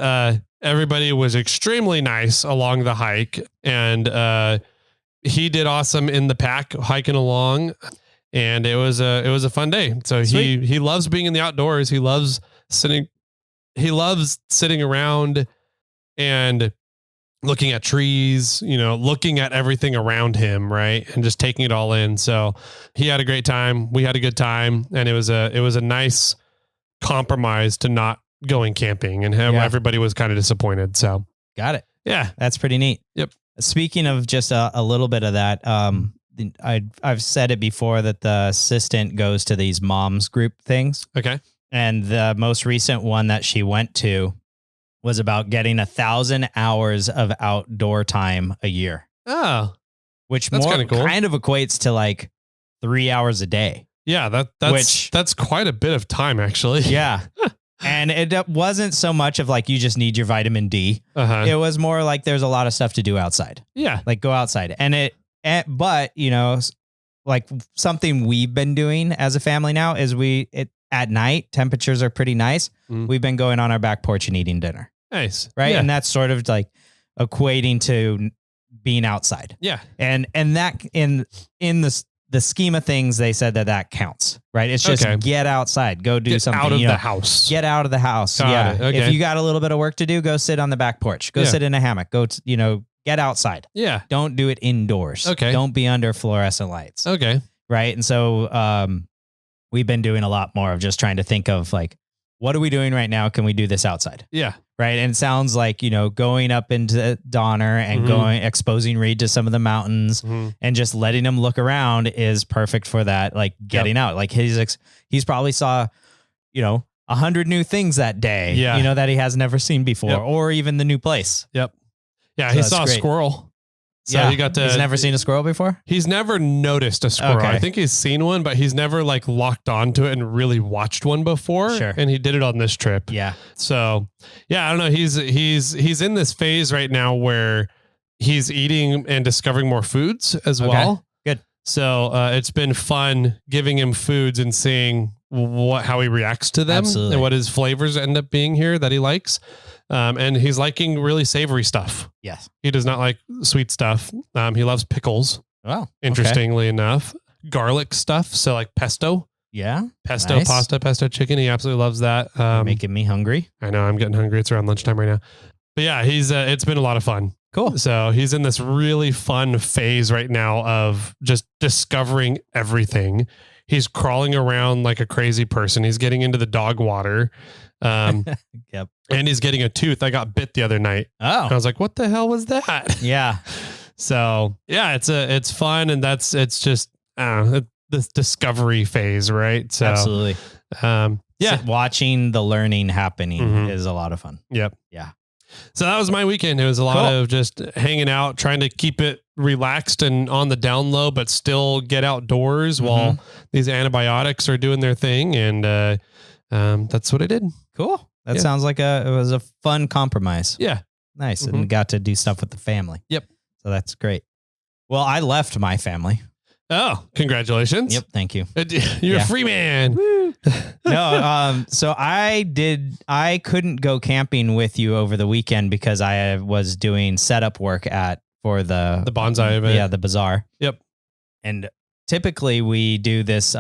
everybody was extremely nice along the hike, and he did awesome in the pack hiking along, and it was a fun day. So he loves being in the outdoors. He loves sitting around and looking at trees, looking at everything around him, right? And just taking it all in. So he had a great time. We had a good time. And it was a nice compromise to not going camping, and everybody was kind of disappointed. So got it. Yeah. That's pretty neat. Yep. Speaking of just a little bit of that, I've said it before that the assistant goes to these moms group things. Okay. And the most recent one that she went to was about getting 1,000 hours of outdoor time a year. Oh, which that's more cool. Kind of equates to like 3 hours a day. Yeah, that's quite a bit of time, actually. Yeah. And it wasn't so much of like, you just need your vitamin D. It was more like there's a lot of stuff to do outside. Yeah. Like go outside. But like something we've been doing as a family now is at night, temperatures are pretty nice. We've been going on our back porch and eating dinner. Nice. Right. Yeah. And that's sort of like equating to being outside. Yeah. And that in the scheme of things, they said that counts, right? It's just get outside, go do something. Out of the house. Get out of the house. Got it. Okay. If you got a little bit of work to do, go sit on the back porch, go sit in a hammock, get outside. Yeah. Don't do it indoors. Okay. Don't be under fluorescent lights. Okay. Right. And so, we've been doing a lot more of just trying to think of like, what are we doing right now? Can we do this outside? Yeah. Right. And it sounds like, going up into Donner and exposing Reed to some of the mountains and just letting him look around is perfect for that. Like getting out, like he's probably saw, 100 new things that day, that he has never seen before, or even the new place. Yep. Yeah. So he saw a squirrel. So he's never seen a squirrel before? He's never noticed a squirrel. Okay. I think he's seen one, but he's never like locked onto it and really watched one before. Sure. And he did it on this trip. Yeah. So I don't know. He's in this phase right now where he's eating and discovering more foods as well. Good. So it's been fun giving him foods and seeing how he reacts to them. Absolutely. And what his flavors end up being here that he likes. And he's liking really savory stuff. Yes. He does not like sweet stuff. He loves pickles. Oh, interestingly enough, garlic stuff. So like pesto. Yeah. Pesto pasta, pesto chicken. He absolutely loves that. You're making me hungry. I know, I'm getting hungry. It's around lunchtime right now. But yeah, it's been a lot of fun. Cool. So he's in this really fun phase right now of just discovering everything. He's crawling around like a crazy person. He's getting into the dog water. Yep. And he's getting a tooth. I got bit the other night. Oh. I was like, what the hell was that? Yeah. So yeah, it's fun, and it's just the discovery phase, right? So Absolutely. Yeah. So watching the learning happening is a lot of fun. Yep. Yeah. So that was my weekend. It was a lot of just hanging out, trying to keep it relaxed and on the down low, but still get outdoors while these antibiotics are doing their thing. And that's what I did. Cool. That sounds like it was a fun compromise. Yeah. Nice. And got to do stuff with the family. Yep. So that's great. Well, I left my family. Oh, congratulations. Yep. Thank you. You're a free man. No. So I couldn't go camping with you over the weekend because I was doing setup work for the bonsai event. Yeah. The bazaar. Yep. And typically we do this,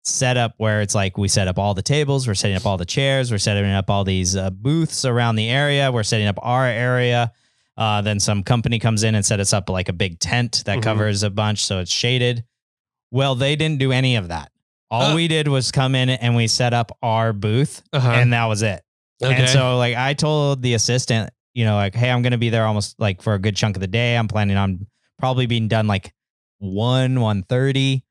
setup where it's like we set up all the tables, we're setting up all the chairs, we're setting up all these booths around the area, we're setting up our area. Then some company comes in and set us up like a big tent that covers a bunch, so it's shaded. Well, they didn't do any of that. All we did was come in and we set up our booth, and that was it. Okay. And so like I told the assistant, like, hey, I'm going to be there almost like for a good chunk of the day. I'm planning on probably being done like 1:30.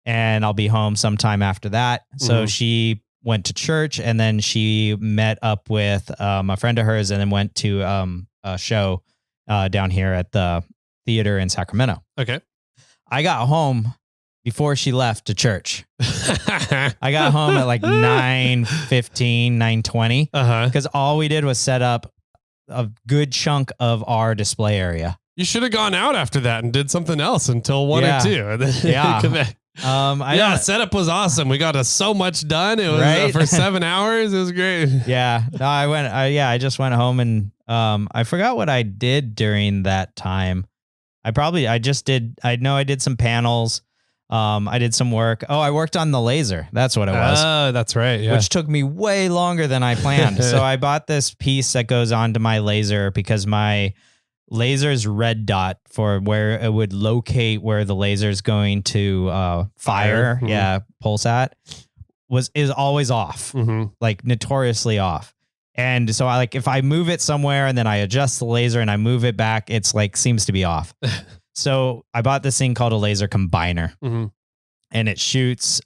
And I'll be home sometime after that. So she went to church, and then she met up with a friend of hers, and then went to a show down here at the theater in Sacramento. Okay. I got home before she left to church. I got home at like 9:15, 9:20. Because all we did was set up a good chunk of our display area. You should have gone out after that and did something else until 1 or 2. Yeah. Setup was awesome. We got so much done. It was for 7 hours. It was great. Yeah. No, I just went home, and I forgot what I did during that time. I did some panels. I did some work. Oh, I worked on the laser. That's what it was. Oh, that's right. Yeah. Which took me way longer than I planned. So I bought this piece that goes onto my laser because my laser's red dot for where it would locate where the laser is going to fire. Yeah. Pulse at is always off, like notoriously off. And so if I move it somewhere and then I adjust the laser and I move it back, it's like seems to be off. So I bought this thing called a laser combiner, and it shoots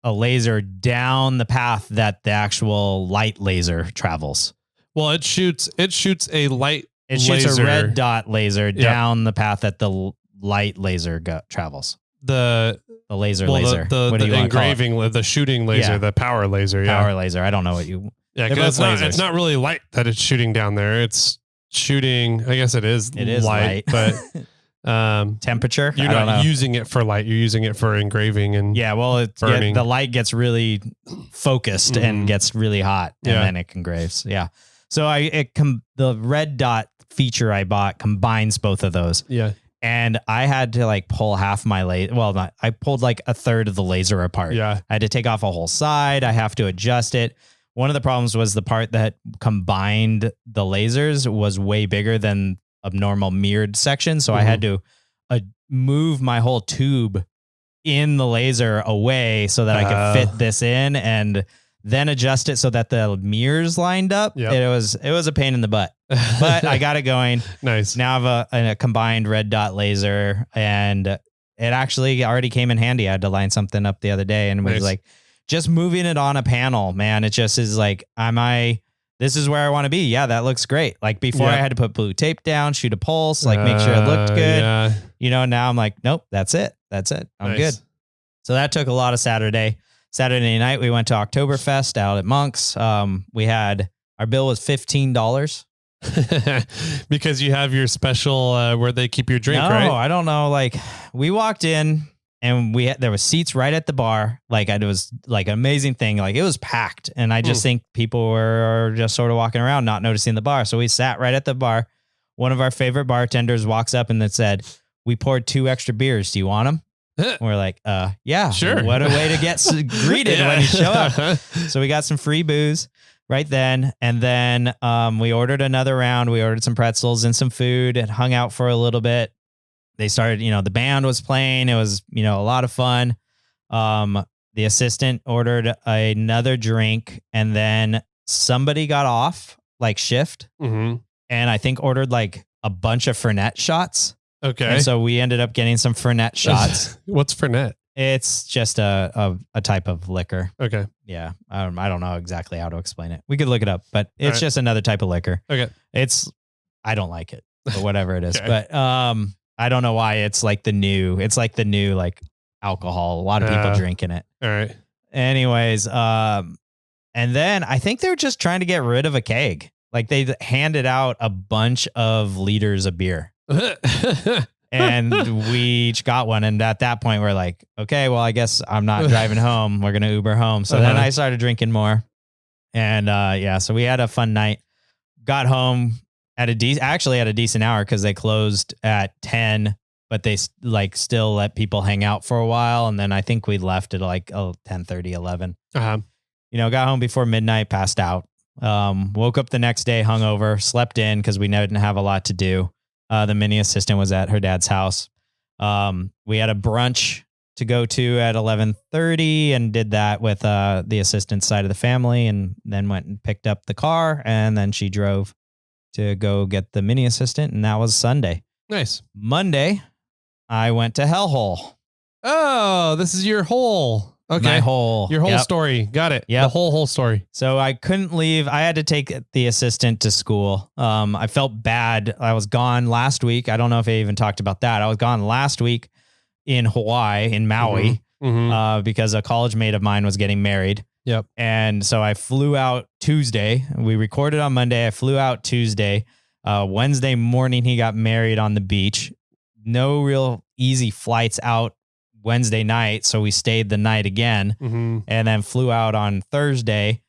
a laser down the path that the actual light laser travels. Well, it shoots a light. It shoots a red dot laser down the path that the light laser travels. The laser. The engraving, the shooting laser, the power laser. Power laser. I don't know what you. Yeah, because it's not really light that it's shooting down there. It's shooting. I guess it is light, but temperature. You're not using it for light. You're using it for engraving and burning. The light gets really focused and gets really hot, and then it engraves. Yeah. So the red dot feature I bought combines both of those. Yeah. And I had to pull half my laser. Well, I pulled like a third of the laser apart. Yeah. I had to take off a whole side. I have to adjust it. One of the problems was the part that combined the lasers was way bigger than a normal mirrored section. So I had to move my whole tube in the laser away so that I could fit this in, and then adjust it so that the mirrors lined up. Yep. It was a pain in the butt, but I got it going. Nice. Now I have a combined red dot laser, and it actually already came in handy. I had to line something up the other day, and was like, just moving it on a panel, man. It just is like, this is where I want to be. Yeah, that looks great. Like before I had to put blue tape down, shoot a pulse, make sure it looked good. Yeah. Now I'm like, nope, that's it. I'm good. So that took a lot of Saturday. Saturday night, we went to Oktoberfest out at Monk's. Our bill was $15. Because you have your special where they keep your drink, right? No, I don't know. We walked in and there was seats right at the bar. It was like an amazing thing. It was packed. And I just think people were just sort of walking around, not noticing the bar. So we sat right at the bar. One of our favorite bartenders walks up and said, "We poured 2 extra beers. Do you want them?" We're like, yeah, sure. What a way to get greeted when you show up. So we got some free booze right then. And then we ordered another round. We ordered some pretzels and some food and hung out for a little bit. They started, the band was playing. It was, a lot of fun. The assistant ordered another drink, and then somebody got off shift. And I think ordered a bunch of Fernet shots. Okay. And so we ended up getting some Fernet shots. What's Fernet? It's just a type of liquor. Okay. Yeah. I don't know exactly how to explain it. We could look it up, but it's right. just another type of liquor. Okay. I don't like it, but whatever it is. Okay. But I don't know why it's like the new like alcohol. A lot of people drinking it. All right. Anyways, and then I think they're just trying to get rid of a keg. Like they handed out a bunch of liters of beer. And we each got one. And at that point, we're like, okay, well, I guess I'm not driving home. We're going to Uber home. So then I started drinking more. And so we had a fun night. Got home at a decent hour because they closed at 10, but they like still let people hang out for a while. And then I think we left at like 10:30, 11. Got home before midnight, passed out. Woke up the next day, hungover, slept in because we didn't have a lot to do. The mini assistant was at her dad's house. We had a brunch to go to at 11:30 and did that with the assistant's side of the family, and then went and picked up the car, and then she drove to go get the mini assistant, and that was Sunday. Nice. Monday, I went to Hellhole. Oh, this is your whole. Okay. My whole. Your whole story. Got it. Yeah. The whole story. So I couldn't leave. I had to take the assistant to school. I felt bad. I was gone last week. I don't know if I even talked about that. I was gone last week in Hawaii, in Maui, because a college mate of mine was getting married. Yep. And so I flew out Tuesday. We recorded on Monday. I flew out Tuesday. Wednesday morning, he got married on the beach. No real easy flights out Wednesday night. So we stayed the night again and then flew out on Thursday.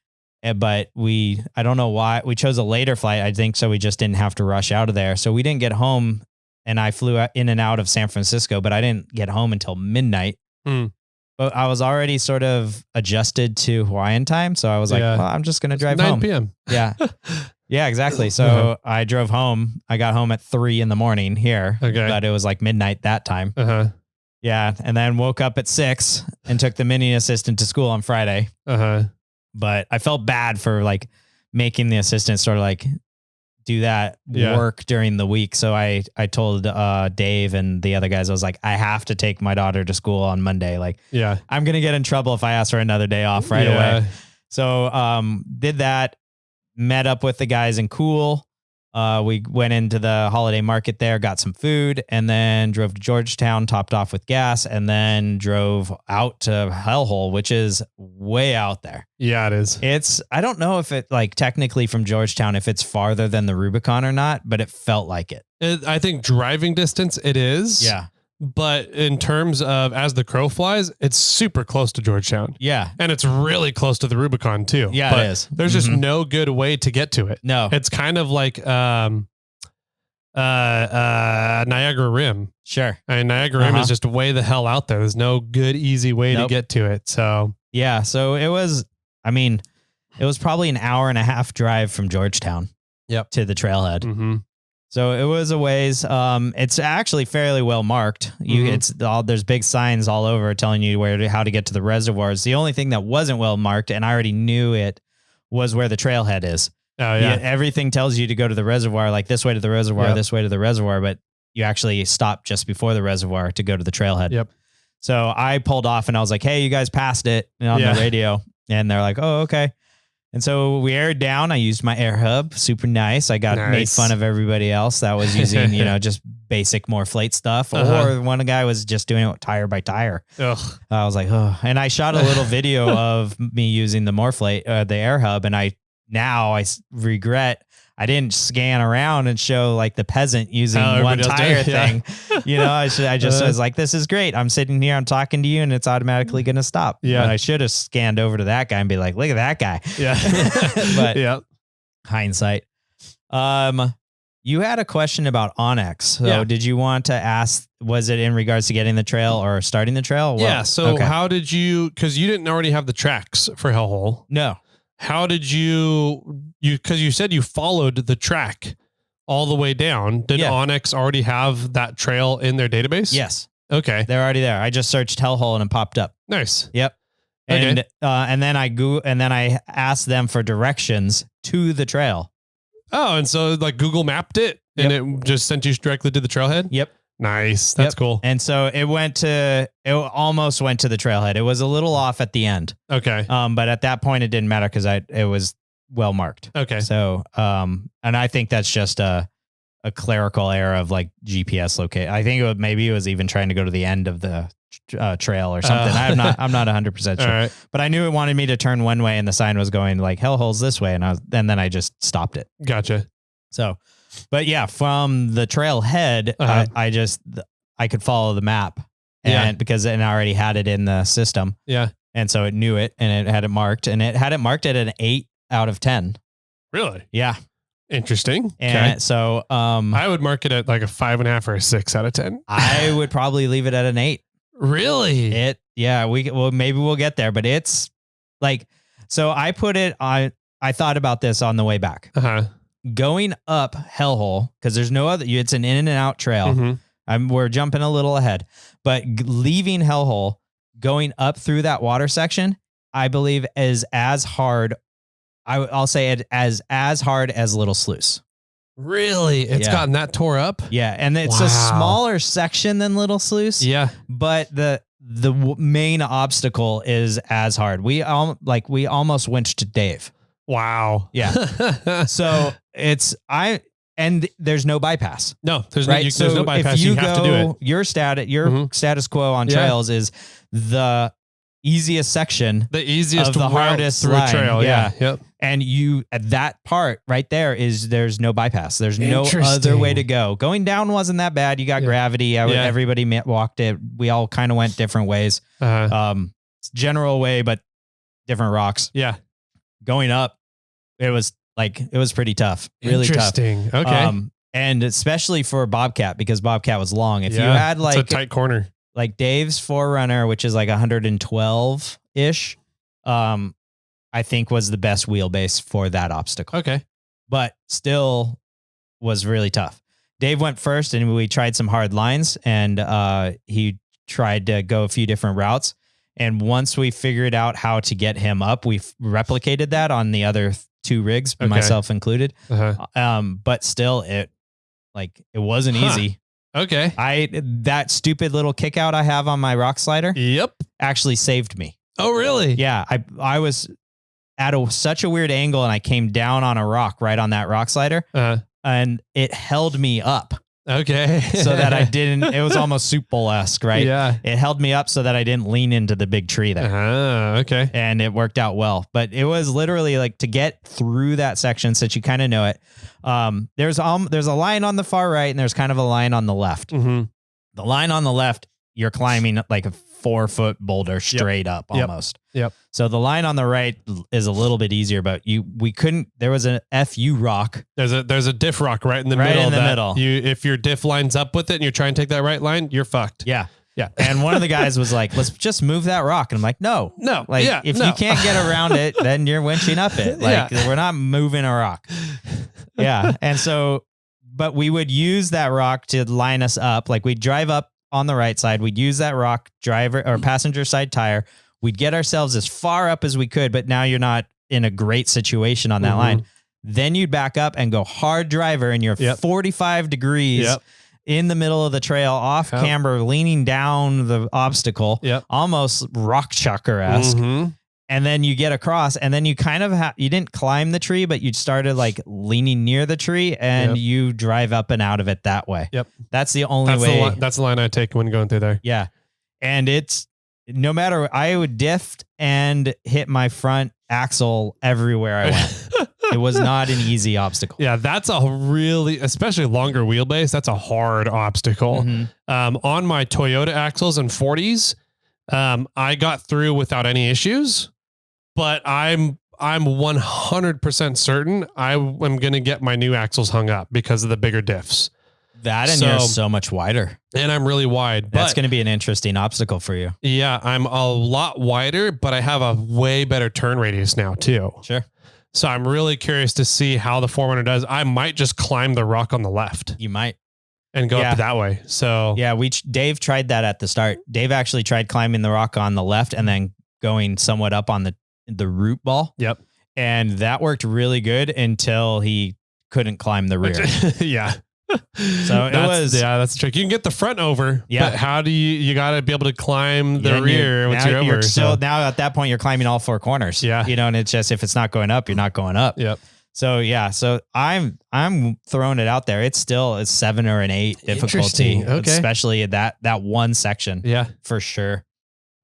But I don't know why we chose a later flight. I think so. We just didn't have to rush out of there. So we didn't get home, and I flew in and out of San Francisco, but I didn't get home until midnight. But I was already sort of adjusted to Hawaiian time. So I was like, well, I'm just going to drive 9 home. 9 p.m. Yeah. Yeah, exactly. So I drove home. I got home at 3 a.m. here, but it was like midnight that time. Yeah. And then woke up at 6 and took the mini assistant to school on Friday. But I felt bad for like making the assistant sort of like do that work during the week. So I told Dave and the other guys, I was like, I have to take my daughter to school on Monday. Like, I'm going to get in trouble if I ask for another day off right away. So did that, met up with the guys in Cool. We went into the holiday market there, got some food, and then drove to Georgetown, topped off with gas, and then drove out to Hellhole, which is way out there. Yeah, it is. I don't know if it like technically from Georgetown, if it's farther than the Rubicon or not, but it felt like it. I think driving distance it is. Yeah. But in terms of as the crow flies, it's super close to Georgetown. Yeah. And it's really close to the Rubicon too. Yeah, but it is. There's just no good way to get to it. No. It's kind of like Niagara Rim. Sure. I mean, Niagara Rim is just way the hell out there. There's no good, easy way to get to it. So yeah. So it was probably an hour and a half drive from Georgetown to the trailhead. So it was a ways. It's actually fairly well marked. There's big signs all over telling you how to get to the reservoirs. The only thing that wasn't well marked, and I already knew it, was where the trailhead is. Oh yeah. Everything tells you to go to the reservoir, like this way to the reservoir, this way to the reservoir, but you actually stop just before the reservoir to go to the trailhead. Yep. So I pulled off and I was like, "Hey, you guys passed it," on the radio, and they're like, "Oh, okay." And so we aired down. I used my air hub. Super nice. I made fun of everybody else that was using, just basic Morflate stuff. Or one guy was just doing it tire by tire. Ugh. I was like, oh. And I shot a little video of me using the Morflate, the air hub. And I regret I didn't scan around and show like the peasant using one tire thing. I just was like, this is great. I'm sitting here, I'm talking to you, and it's automatically going to stop. Yeah. And I should have scanned over to that guy and be like, look at that guy. Yeah. But hindsight. You had a question about Onyx. So did you want to ask, was it in regards to getting the trail or starting the trail? Well, yeah. So how did you, because you didn't already have the tracks for Hellhole. No. How did because you said you followed the track all the way down. Did Onyx already have that trail in their database? Yes. Okay. They're already there. I just searched Hellhole and it popped up. Nice. Yep. And and then I asked them for directions to the trail. Oh, and so like Google mapped it and it just sent you directly to the trailhead? Yep. Nice. That's cool. And so it almost went to the trailhead. It was a little off at the end. Okay. But at that point it didn't matter because it was well marked. Okay. So, and I think that's just a clerical error of like GPS locate. I think maybe it was even trying to go to the end of the trail or something. I'm not 100% sure, right. but I knew it wanted me to turn one way and the sign was going like hellholes this way. And then I just stopped it. Gotcha. So, but yeah, from the trailhead, I could follow the map and because I already had it in the system. Yeah. And so it knew it and it had it marked at an 8 out of 10. Really? Yeah. Interesting. And so, I would mark it at like a 5.5 or a 6 out of 10. I would probably leave it at an 8. Really? Maybe we'll get there, but it's like, so I put it on, I thought about this on the way back. Going up Hellhole, because there's no other, it's an in and out trail. Mm-hmm. We're jumping a little ahead, but leaving Hellhole, going up through that water section, I believe is as hard. I'll say it as hard as Little Sluice. Really? It's gotten that tore up? Yeah. And it's a smaller section than Little Sluice. Yeah. But the main obstacle is as hard. We almost winched to Dave. Wow. Yeah. So and there's no bypass. No, there's right? there's no bypass. You have to do it. Your status quo on trails is the easiest section. The easiest of the hardest through a trail. Yeah. Yep. And at that part right there there's no bypass. There's no other way to go. Going down wasn't that bad. You got gravity. Everybody walked it. We all kind of went different ways. General way, but different rocks. Yeah. Going up, it was pretty tough. Really tough. Interesting. Okay. And especially for Bobcat, because Bobcat was long. If you had it's a tight corner. Like Dave's Forerunner, which is like 112 ish, I think was the best wheelbase for that obstacle. Okay. But still was really tough. Dave went first and we tried some hard lines and he tried to go a few different routes. And once we figured out how to get him up, we replicated that on the other 2 rigs, myself included. But still it wasn't easy. Okay. That stupid little kick out I have on my rock slider. Yep. Actually saved me. Oh, really? Yeah. I was at such a weird angle and I came down on a rock right on that rock slider and it held me up. Okay. So that I didn't, it was almost Soup Bowl-esque, right? Yeah. It held me up so that I didn't lean into the big tree there. Okay. And it worked out well, but it was literally like to get through that section, since you kind of know it. There's a line on the far right and there's kind of a line on the left. Mm-hmm. The line on the left, you're climbing like a 4-foot boulder straight up almost. Yep. So the line on the right is a little bit easier, but there was an FU rock. There's a diff rock right in the middle. If your diff lines up with it and you're trying to take that right line, you're fucked. Yeah. Yeah. And one of the guys was like, let's just move that rock. And I'm like, no. If you can't get around it, then you're winching up it. We're not moving a rock. Yeah. And so, but we would use that rock to line us up. Like we'd drive up on the right side. We'd use that rock driver or passenger side tire. We'd get ourselves as far up as we could, but now you're not in a great situation on that line. Then you'd back up and go hard driver and you're 45 degrees in the middle of the trail, off camber, leaning down the obstacle, almost rock chucker-esque. And then you get across and then you kind of you didn't climb the tree, but you started like leaning near the tree and you drive up and out of it that way. Yep. That's the only way. That's the line I take when going through there. Yeah. And it's no matter, I would diff and hit my front axle everywhere I went. It was not an easy obstacle. Yeah, that's a really, especially longer wheelbase, that's a hard obstacle. On my Toyota axles and 40s, I got through without any issues, but I'm 100% certain I am going to get my new axles hung up because of the bigger diffs. You're so much wider. And I'm really wide. That's going to be an interesting obstacle for you. Yeah, I'm a lot wider, but I have a way better turn radius now too. Sure. So I'm really curious to see how the Forerunner does. I might just climb the rock on the left. You might. And go up that way. So yeah, Dave tried that at the start. Dave actually tried climbing the rock on the left and then going somewhat up on the root ball. Yep. And that worked really good until he couldn't climb the rear. Yeah. that's the trick. You can get the front over, but how do you got to be able to climb the rear once you're over. So now at that point you're climbing all four corners. Yeah. And it's just, if it's not going up, you're not going up. Yep. So so I'm throwing it out there. It's 7 or an 8 difficulty, especially that one section. Yeah, for sure.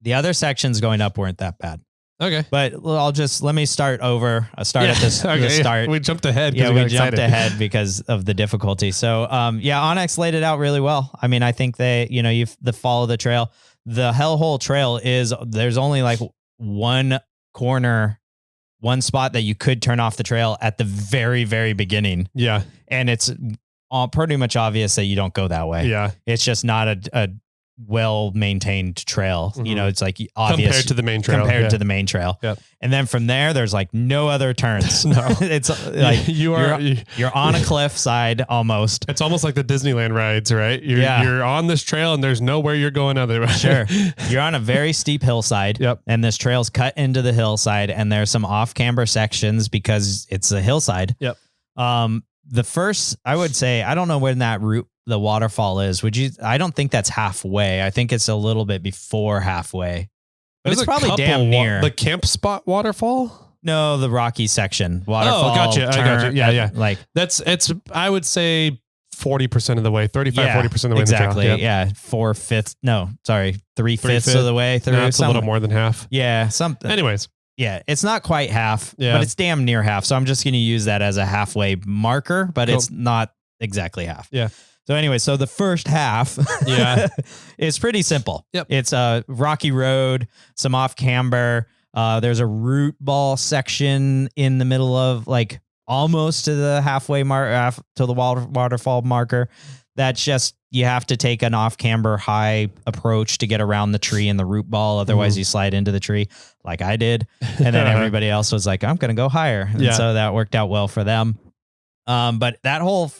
The other sections going up weren't that bad. Okay. But let me start over. I'll start at the start. We jumped ahead. Yeah, we jumped ahead because of the difficulty. So, Onyx laid it out really well. I mean, I think they, follow the trail. The Hellhole Trail there's only like one spot that you could turn off the trail at the very, very beginning. Yeah. And it's pretty much obvious that you don't go that way. Yeah. It's just not a well-maintained trail. Mm-hmm. It's like obvious compared to the main trail. Yep. And then from there, there's like no other turns. No. It's like you're on a cliff side almost. It's almost like the Disneyland rides, right? You're on this trail and there's nowhere you're going otherwise. Sure. You're on a very steep hillside. Yep. And this trail's cut into the hillside and there's some off-camber sections because it's a hillside. Yep. The first, I would say, I don't know when the waterfall is. I don't think that's halfway. I think it's a little bit before halfway. But it's probably damn near. The camp spot waterfall? No, the rocky section. Waterfall. Oh, gotcha. I gotcha. Yeah. Like it's I would say 40% of the way, 40% of the way. Exactly. Yeah. 3/5 of the way through. No, it's a little more than half. Yeah. Something. Anyways. Yeah, it's not quite half, but it's damn near half. So I'm just going to use that as a halfway marker, but it's not exactly half. Yeah. So anyway, so the first half is pretty simple. Yep. It's a rocky road, some off camber. There's a root ball section in the middle of like almost to the halfway mark, to the waterfall marker. That's just, you have to take an off camber high approach to get around the tree and the root ball. Otherwise you slide into the tree like I did. And then everybody else was like, I'm going to go higher. And so that worked out well for them. But that whole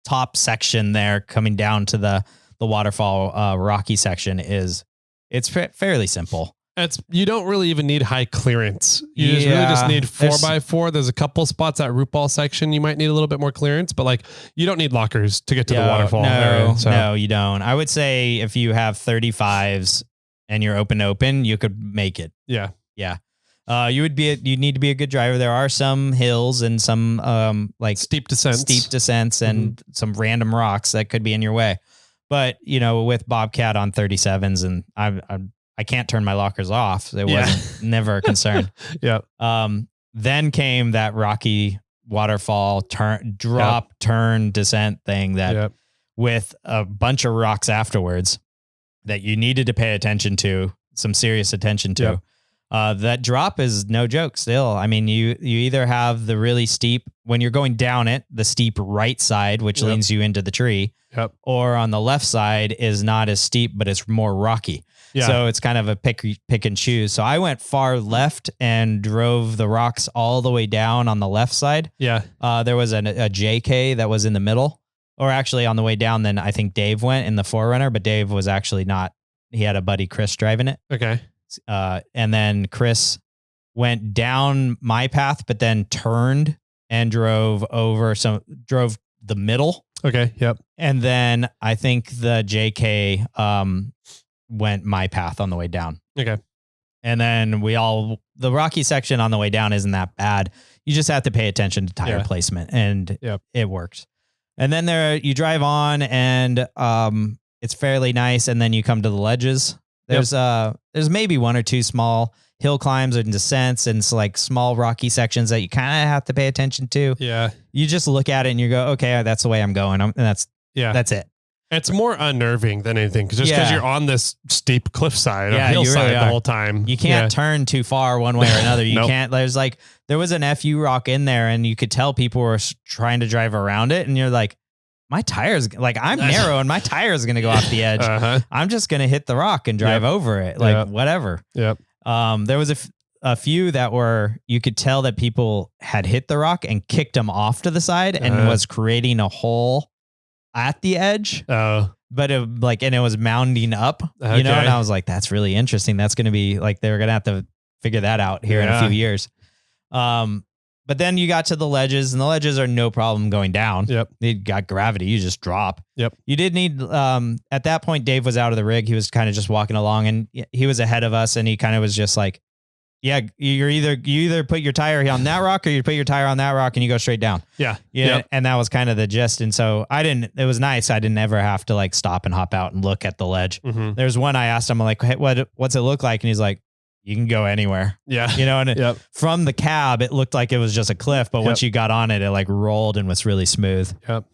top section there coming down to the waterfall rocky section it's fairly simple. You don't really even need high clearance. You really just need 4x4. There's a couple spots at root ball section. You might need a little bit more clearance, but like you don't need lockers to get to the waterfall area. No, you don't. I would say if you have 35s and you're open, you could make it. Yeah. Yeah. You need to be a good driver. There are some hills and some like steep descents and some random rocks that could be in your way. But with Bobcat on 37s and I can't turn my lockers off. It wasn't never a concern. Yeah. Then came that rocky waterfall turn descent thing that with a bunch of rocks afterwards that you needed to pay attention to, some serious attention to. Yep. That drop is no joke still. I mean, you either have the really steep, when you're going down it, the steep right side, which leads you into the tree, or on the left side is not as steep, but it's more rocky. Yeah. So it's kind of a pick and choose. So I went far left and drove the rocks all the way down on the left side. Yeah. There was a JK that was in the middle, or actually on the way down. Then I think Dave went in the Forerunner, but Dave was actually not. He had a buddy, Chris, driving it. Okay. And then Chris went down my path, but then turned and drove the middle. Okay. Yep. And then I think the JK, went my path on the way down. Okay. And then the rocky section on the way down isn't that bad. You just have to pay attention to tire placement and it works. And then you drive on and it's fairly nice. And then you come to the ledges. There's maybe one or two small hill climbs and descents and like small rocky sections that you kind of have to pay attention to. Yeah. You just look at it and you go, okay, that's the way I'm going. And that's it. It's more unnerving than anything because you're on this steep cliffside or hillside the whole time. You can't turn too far one way or another. You can't. There was an FU rock in there and you could tell people were trying to drive around it. And you're like, my tires, like I'm narrow and my tire is going to go off the edge. I'm just going to hit the rock and drive over it. Like whatever. Yep. There was a few that you could tell that people had hit the rock and kicked them off to the side and was creating a hole at the edge. Oh, but it was mounding up, and I was like, that's really interesting. That's going to be like, they're going to have to figure that out here in a few years. But then you got to the ledges, and the ledges are no problem going down. Yep. You got gravity. You just drop. Yep. You did need, at that point, Dave was out of the rig. He was kind of just walking along, and he was ahead of us, and he kind of was just like, yeah, you either put your tire on that rock or you put your tire on that rock and you go straight down. Yeah. Yeah. Yep. And that was kind of the gist. And so it was nice. I didn't ever have to like stop and hop out and look at the ledge. Mm-hmm. There's one I asked him, like, hey, what's it look like? And he's like, you can go anywhere. Yeah. And from the cab, it looked like it was just a cliff, but once you got on it, it like rolled and was really smooth. Yep.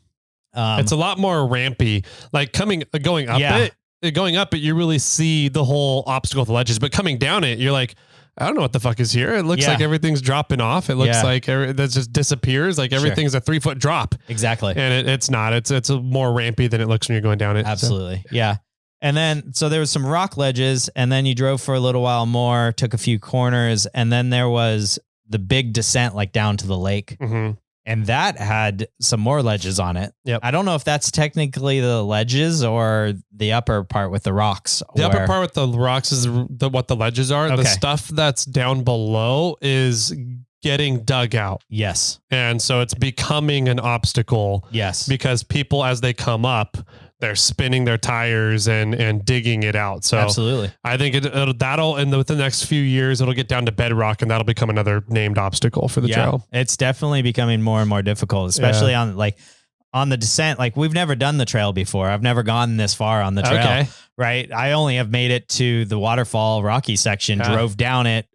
It's a lot more rampy, like going up it, you really see the whole obstacle of the ledges, but coming down it, you're like, I don't know what the fuck is here. It looks like everything's dropping off. It looks like that just disappears. Like everything's a 3-foot drop. Exactly. And it's not. It's more rampy than it looks when you're going down it. Absolutely. So. Yeah. And then, so there was some rock ledges, and then you drove for a little while more, took a few corners, and then there was the big descent, like down to the lake. Mm-hmm. And that had some more ledges on it. Yep. I don't know if that's technically the ledges or the upper part with the rocks. The upper part with the rocks is what the ledges are. Okay. The stuff that's down below is getting dug out. Yes. And so it's becoming an obstacle. Yes. Because people, as they come up, they're spinning their tires and digging it out. So absolutely, I think that'll within the next few years, it'll get down to bedrock, and that'll become another named obstacle for the trail. It's definitely becoming more and more difficult, especially on the descent. Like, we've never done the trail before. I've never gone this far on the trail. Okay. Right. I only have made it to the waterfall rocky section, drove down it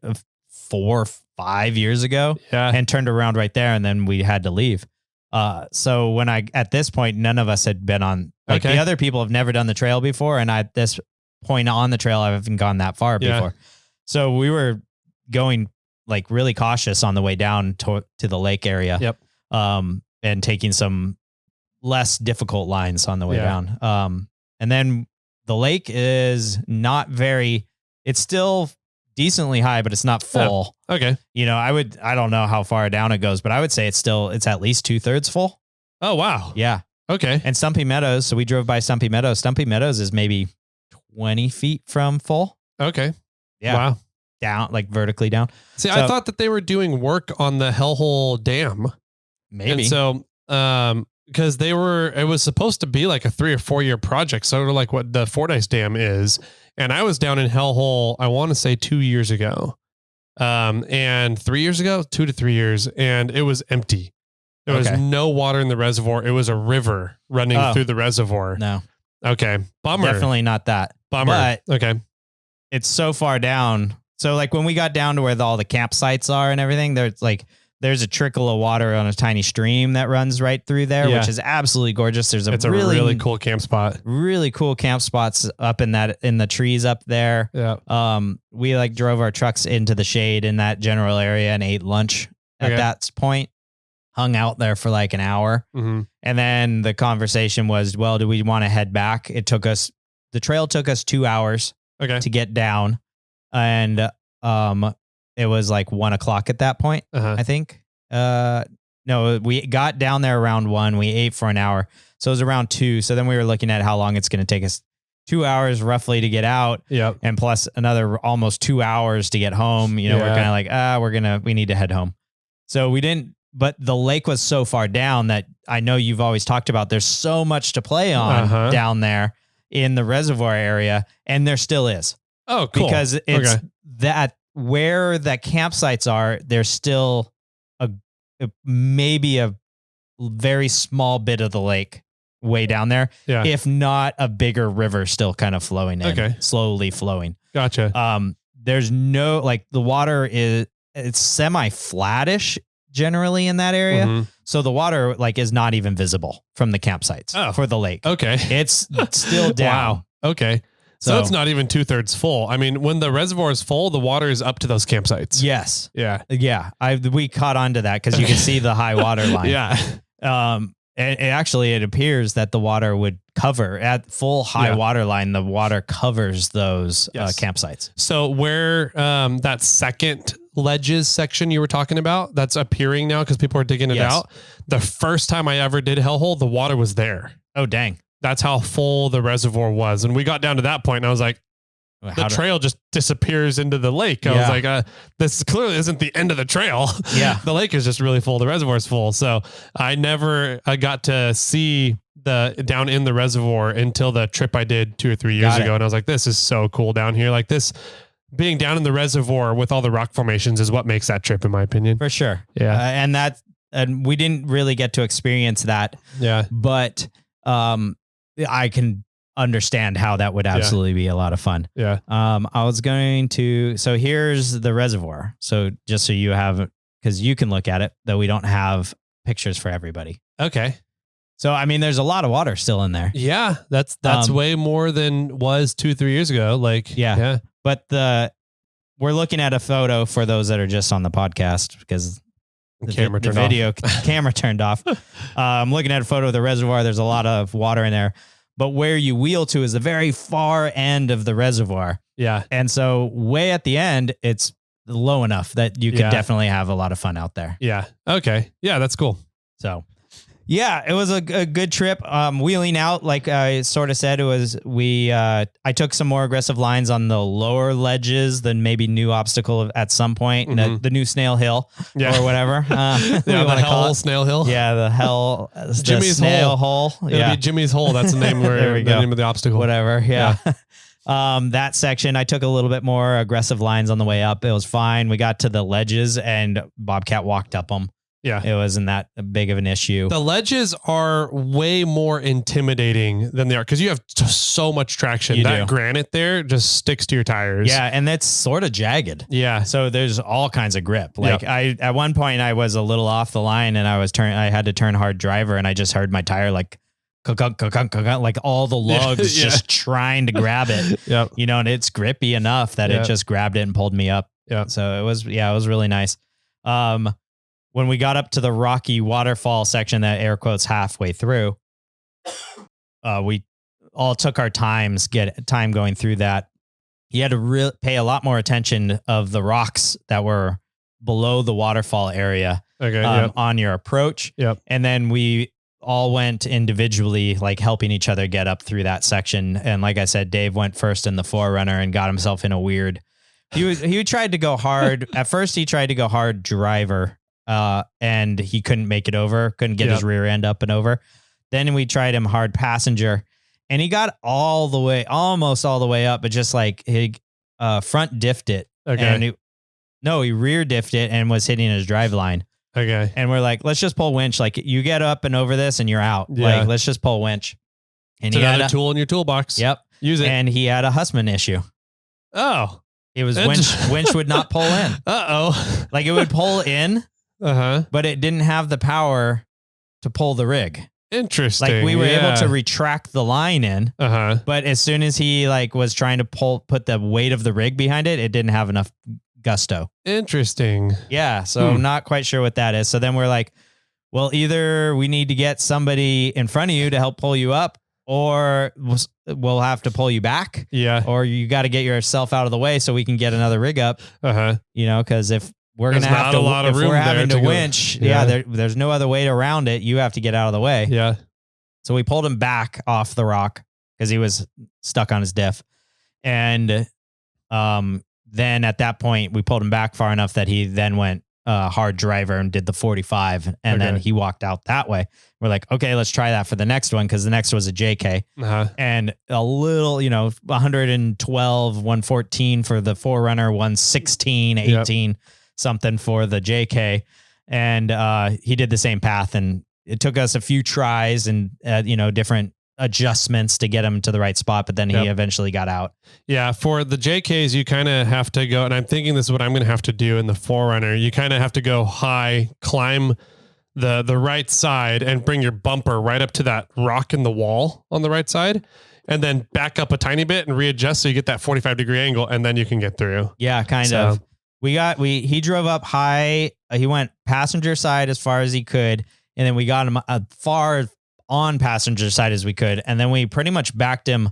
4 or 5 years ago and turned around right there. And then we had to leave. So at this point, none of us had been on, the other people have never done the trail before. And at this point on the trail, I haven't gone that far before. So we were going like really cautious on the way down to the lake area. Yep. And taking some less difficult lines on the way down. And then the lake is not it's still decently high, but it's not full. Oh, okay. I don't know how far down it goes, but I would say it's at least 2/3 full. Oh, wow. Yeah. Okay. And Stumpy Meadows. So we drove by Stumpy Meadows. Stumpy Meadows is maybe 20 feet from full. Okay. Yeah. Wow. Down, like vertically down. See, I thought that they were doing work on the Hellhole Dam. Maybe. And so, because it was supposed to be like a 3 or 4 year project, sort of like what the Fordyce Dam is. And I was down in Hellhole, I want to say 2 years ago. And 3 years ago, 2 to 3 years, and it was empty. There was no water in the reservoir. It was a river running through the reservoir. No. Okay. Bummer. Definitely not that. Bummer. But okay. It's so far down. So like when we got down to where all the campsites are and everything, there's a trickle of water on a tiny stream that runs right through there, which is absolutely gorgeous. It's a really cool camp spot. Really cool camp spots up in the trees up there. Yeah. We drove our trucks into the shade in that general area and ate lunch at that point. Hung out there for like an hour. Mm-hmm. And then the conversation was, well, do we want to head back? The trail took us 2 hours to get down. And it was like 1 o'clock at that point, I think. No, we got down there around 1. We ate for an hour. So it was around 2. So then we were looking at how long it's going to take us. 2 hours roughly to get out. Yep. And plus another almost 2 hours to get home. We're kind of like, we need to head home. So we didn't. But the lake was so far down that I know you've always talked about. There's so much to play on down there in the reservoir area. And there still is. Oh, cool. Because it's that where the campsites are, there's still maybe a very small bit of the lake way down there. Yeah. If not a bigger river still kind of flowing in, slowly flowing. Gotcha. There's no, the water it's semi-flattish generally in that area. Mm-hmm. So the water is not even visible from the campsites for the lake. Okay. It's still down. Wow. Okay. So it's not even 2/3 full. I mean, when the reservoir is full, the water is up to those campsites. Yes. Yeah. Yeah. We caught on to that because you can see the high water line. Yeah. It appears that the water would cover at full high water line. The water covers those campsites. So where that second ledges section you were talking about, that's appearing now because people are digging it out. The first time I ever did Hellhole, the water was there. Oh, dang. That's how full the reservoir was. And we got down to that point and I was like, the trail just disappears into the lake. I was like, this clearly isn't the end of the trail. Yeah. The lake is just really full. The reservoir is full. So I got to see down in the reservoir until the trip I did 2 or 3 years ago. And I was like, this is so cool down here. Like this being down in the reservoir with all the rock formations is what makes that trip, in my opinion. For sure. Yeah. And we didn't really get to experience that. Yeah. But I can understand how that would absolutely be a lot of fun. Yeah. So here's the reservoir. So just so you have, because you can look at it, though we don't have pictures for everybody. Okay. So, I mean, there's a lot of water still in there. Yeah. That's way more than was 2-3 years ago. Like, yeah. But we're looking at a photo for those that are just on the podcast because the video camera turned off. I'm looking at a photo of the reservoir. There's a lot of water in there, but where you wheel to is the very far end of the reservoir. Yeah. And so way at the end, it's low enough that you could definitely have a lot of fun out there. Yeah. Okay. Yeah. That's cool. So yeah, it was a good trip. Wheeling out, like I sort of said, I took some more aggressive lines on the lower ledges than maybe new obstacle at some point, the new Snail Hill or whatever. The Hell Snail Hill. Yeah, the Hell Jimmy's Snail Hole. It'll be Jimmy's Hole. That's the name the name of the obstacle. Whatever. Yeah. That section, I took a little bit more aggressive lines on the way up. It was fine. We got to the ledges and Bobcat walked up them. Yeah. It wasn't that big of an issue. The ledges are way more intimidating than they are because you have so much traction. That granite there just sticks to your tires. Yeah. And that's sort of jagged. Yeah. So there's all kinds of grip. Like at one point I was a little off the line and I had to turn hard driver and I just heard my tire like like all the lugs just trying to grab it. And it's grippy enough that it just grabbed it and pulled me up. Yeah. So it was really nice. When we got up to the rocky waterfall section that air quotes halfway through, we all took our time going through that. You had to pay a lot more attention of the rocks that were below the waterfall area on your approach. Yep. And then we all went individually, like helping each other get up through that section. And like I said, Dave went first in the Forerunner and got himself in a weird, he tried to go hard. At first he tried to go hard driver. And he couldn't make it over, couldn't get his rear end up and over. Then we tried him hard passenger and he got almost all the way up, but just like he front diffed it. Okay. And he rear diffed it and was hitting his drive line. Okay. And we're like, let's just pull winch. Like you get up and over this and you're out. Yeah. Like, let's just pull winch. And he had a tool in your toolbox. Yep. Use it. And he had a Hussman issue. Oh, it was winch would not pull in. Like it would pull in. But it didn't have the power to pull the rig. Interesting. Like we were able to retract the line in. But as soon as he was trying to put the weight of the rig behind it, it didn't have enough gusto. Interesting. Yeah. So I'm not quite sure what that is. So then we're like, well, either we need to get somebody in front of you to help pull you up, or we'll have to pull you back. Yeah. Or you got to get yourself out of the way so we can get another rig up. Because if we're going to have to, if we're having to winch, there's no other way around it. You have to get out of the way. Yeah. So we pulled him back off the rock because he was stuck on his diff. And then at that point, we pulled him back far enough that he then went hard driver and did the 45. And then he walked out that way. We're like, okay, let's try that for the next one. Cause the next was a JK and a little, 112, 114 for the Forerunner, 116, 18, something for the JK. And he did the same path. And it took us a few tries and, different adjustments to get him to the right spot, but then he eventually got out. Yeah. For the JKs, you kind of have to go, and I'm thinking this is what I'm going to have to do in the Forerunner. You kind of have to go high, climb the right side and bring your bumper right up to that rock in the wall on the right side, and then back up a tiny bit and readjust so you get that 45-degree angle, and then you can get through. Yeah, kind of. He drove up high. He went passenger side as far as he could, and then we got him far on passenger side as we could. And then we pretty much backed him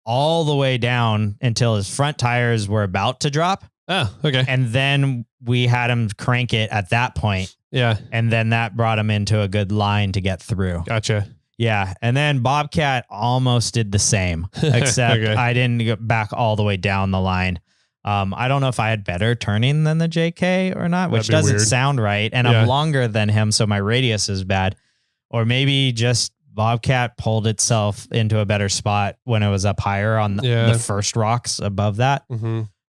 all the way down until his front tires were about to drop. Oh, okay. And then we had him crank it at that point. Yeah. And then that brought him into a good line to get through. Gotcha. Yeah. And then Bobcat almost did the same, except I didn't get back all the way down the line. I don't know if I had better turning than the JK or not, which doesn't sound right. And I'm longer than him, so my radius is bad. Or maybe just Bobcat pulled itself into a better spot when it was up higher on the first rocks above that.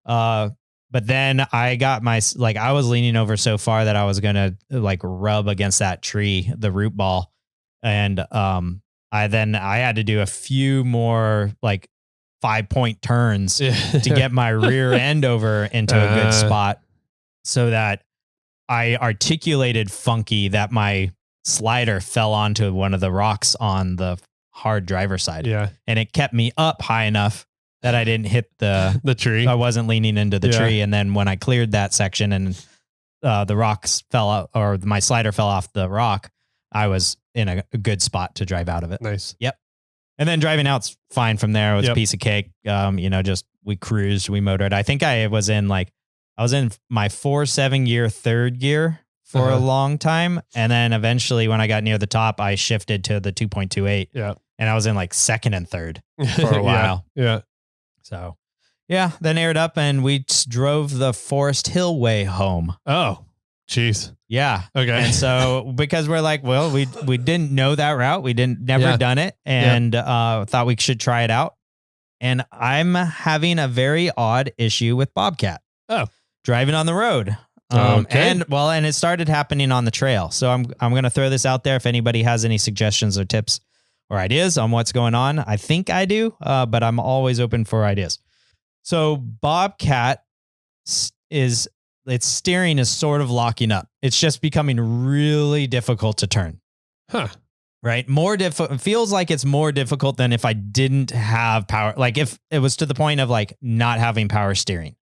But then I got I was leaning over so far that I was going to like rub against that tree, the root ball. And I had to do a few more like 5-point turns to get my rear end over into a good spot so that I articulated funky that my slider fell onto one of the rocks on the hard driver's side. Yeah. And it kept me up high enough that I didn't hit the tree. I wasn't leaning into the tree. And then when I cleared that section and the rocks fell out, or my slider fell off the rock, I was in a good spot to drive out of it. Nice. Yep. And then driving out's fine from there. It was a piece of cake. Just we cruised, we motored. I think I was in my 4.7 gear, third gear for a long time. And then eventually when I got near the top, I shifted to the 2.28. Yeah. And I was in like second and third for a while. Yeah. So then aired up and we drove the Forest Hill way home. Oh, jeez. Yeah. Okay. And so because we're like, well, we didn't know that route. We never done it and thought we should try it out. And I'm having a very odd issue with Bobcat. Oh. Driving on the road. And it started happening on the trail. So I'm going to throw this out there. If anybody has any suggestions or tips or ideas on what's going on, I think I do, but I'm always open for ideas. So Bobcat its steering is sort of locking up. It's just becoming really difficult to turn. Huh. Right? It feels like it's more difficult than if I didn't have power. Like if it was to the point of like not having power steering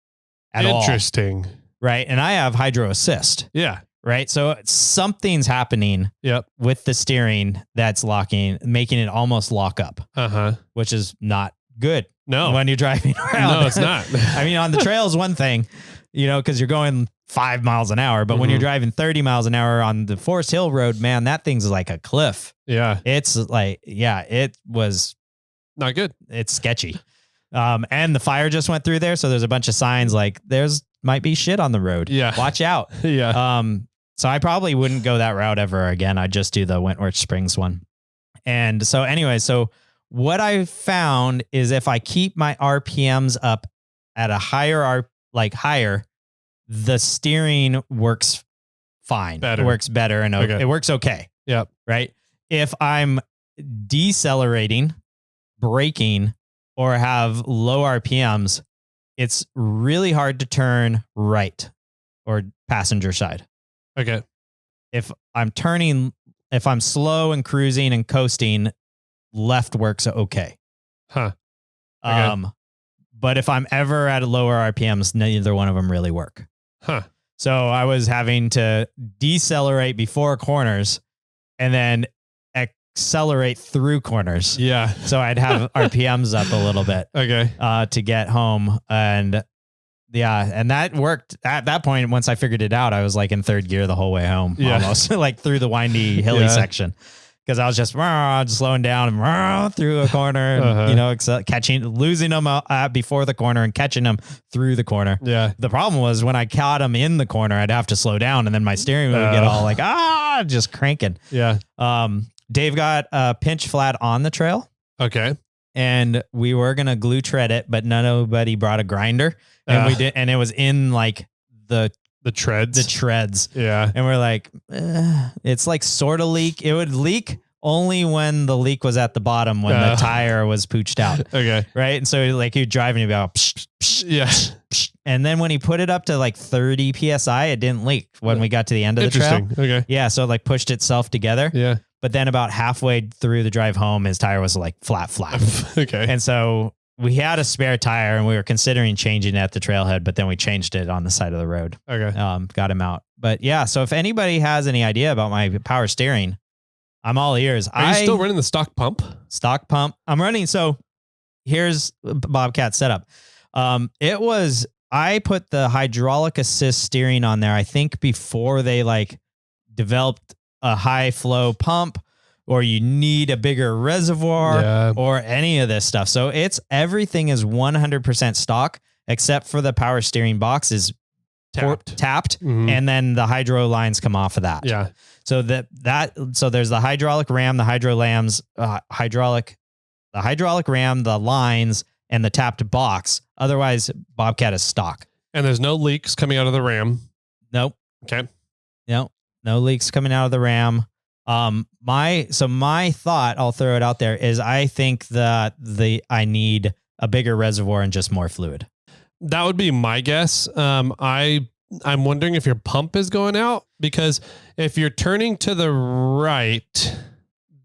at all. Interesting. Right. And I have hydro assist. Yeah. Right. So something's happening with the steering that's making it almost lock up, which is not good. No. When you're driving around. No, it's not. I mean, on the trail is one thing, because you're going 5 miles an hour. But when you're driving 30 miles an hour on the Forest Hill Road, man, that thing's like a cliff. Yeah. It's like, it was not good. It's sketchy. And the fire just went through there. So there's a bunch of signs like might be shit on the road. Yeah. Watch out. Yeah. So I probably wouldn't go that route ever again. I'd just do the Wentworth Springs one. And so anyway, what I found is if I keep my RPMs up at a higher, the steering works fine. It works better and it works okay. Yep. Right. If I'm decelerating, braking, or have low RPMs, it's really hard to turn right or passenger side. Okay. If I'm slow and cruising and coasting, left works okay. Huh. Okay. But if I'm ever at lower RPMs, neither one of them really work. Huh. So I was having to decelerate before corners and then accelerate through corners. Yeah. So I'd have RPMs up a little bit. Okay. To get home. And that worked at that point. Once I figured it out, I was like in third gear the whole way home, almost like through the windy, hilly section. Because I was just slowing down and through a corner, and, losing them before the corner and catching them through the corner. Yeah. The problem was when I caught them in the corner, I'd have to slow down, and then my steering would get all like just cranking. Yeah. Dave got a pinch flat on the trail. Okay. And we were gonna glue tread it, but nobody brought a grinder, and we did, and it was in like the treads. Yeah. And we're like, it's like sort of leak. It would leak only when the leak was at the bottom, when the tire was pooched out. Okay. Right. And so like you're driving about, psh, psh, yeah. Psh, psh. And then when he put it up to like 30 PSI, it didn't leak when we got to the end of the trail. Okay. Yeah. So it like pushed itself together. Yeah. But then about halfway through the drive home, his tire was like flat. Okay. And so we had a spare tire and we were considering changing it at the trailhead, but then we changed it on the side of the road. Okay. Got him out. But yeah, so if anybody has any idea about my power steering, I'm all ears. Are you still running the stock pump? Stock pump. I'm running. So here's Bobcat setup. I put the hydraulic assist steering on there, I think before they like developed a high flow pump, or you need a bigger reservoir Yeah. or any of this stuff. So everything is 100% stock except for the power steering box is tapped and then the hydro lines come off of that. Yeah. So so there's the hydraulic ram, the hydraulic ram, the lines, and the tapped box. Otherwise, Bobcat is stock. And there's no leaks coming out of the ram. Nope. Okay. No leaks coming out of the ram. My thought, I'll throw it out there, is I think that I need a bigger reservoir and just more fluid. That would be my guess. I'm wondering if your pump is going out, because if you're turning to the right,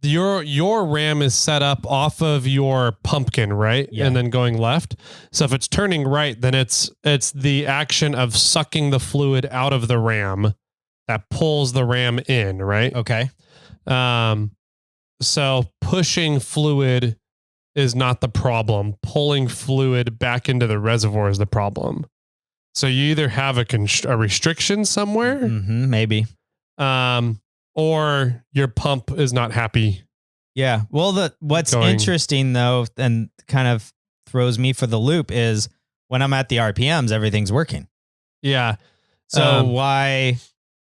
your ram is set up off of your pumpkin, right? Yeah. And then going left. So if it's turning right, then it's the action of sucking the fluid out of the ram that pulls the ram in, right? Okay. So pushing fluid is not the problem. Pulling fluid back into the reservoir is the problem. So you either have a restriction somewhere, maybe, or your pump is not happy. Yeah. Well, what's interesting though, and kind of throws me for the loop, is when I'm at the RPMs, everything's working. Yeah. So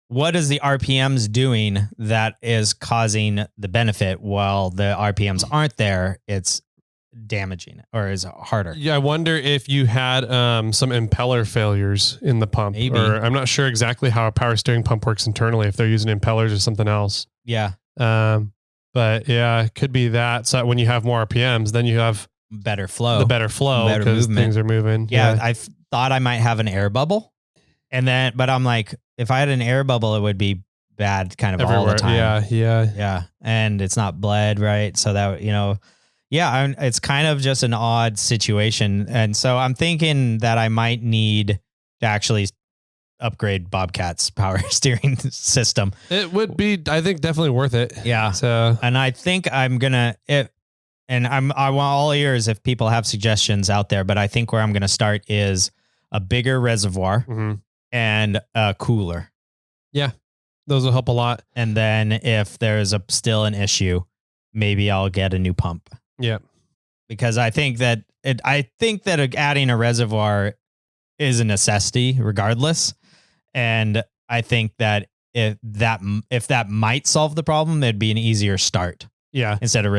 what is the RPMs doing that is causing the benefit while the RPMs aren't there? It's damaging it, or is it harder? Yeah, I wonder if you had some impeller failures in the pump. Maybe. Or I'm not sure exactly how a power steering pump works internally, if they're using impellers or something else. Yeah. But yeah, it could be that. So when you have more RPMs, then you have better flow. The better flow because things are moving. Yeah, I thought I might have an air bubble, but I'm like, if I had an air bubble, it would be bad kind of everywhere. All the time. Yeah. And it's not bled, right? So that, it's kind of just an odd situation. And so I'm thinking that I might need to actually upgrade Bobcat's power steering system. It would be, I think, definitely worth it. Yeah. So, and I think I'm going to, I want all ears if people have suggestions out there, but I think where I'm going to start is a bigger reservoir and a cooler. Yeah. Those will help a lot. And then if there's still an issue, maybe I'll get a new pump. Yeah. Because I think that adding a reservoir is a necessity regardless. And I think that if that might solve the problem, it'd be an easier start. Yeah. Instead of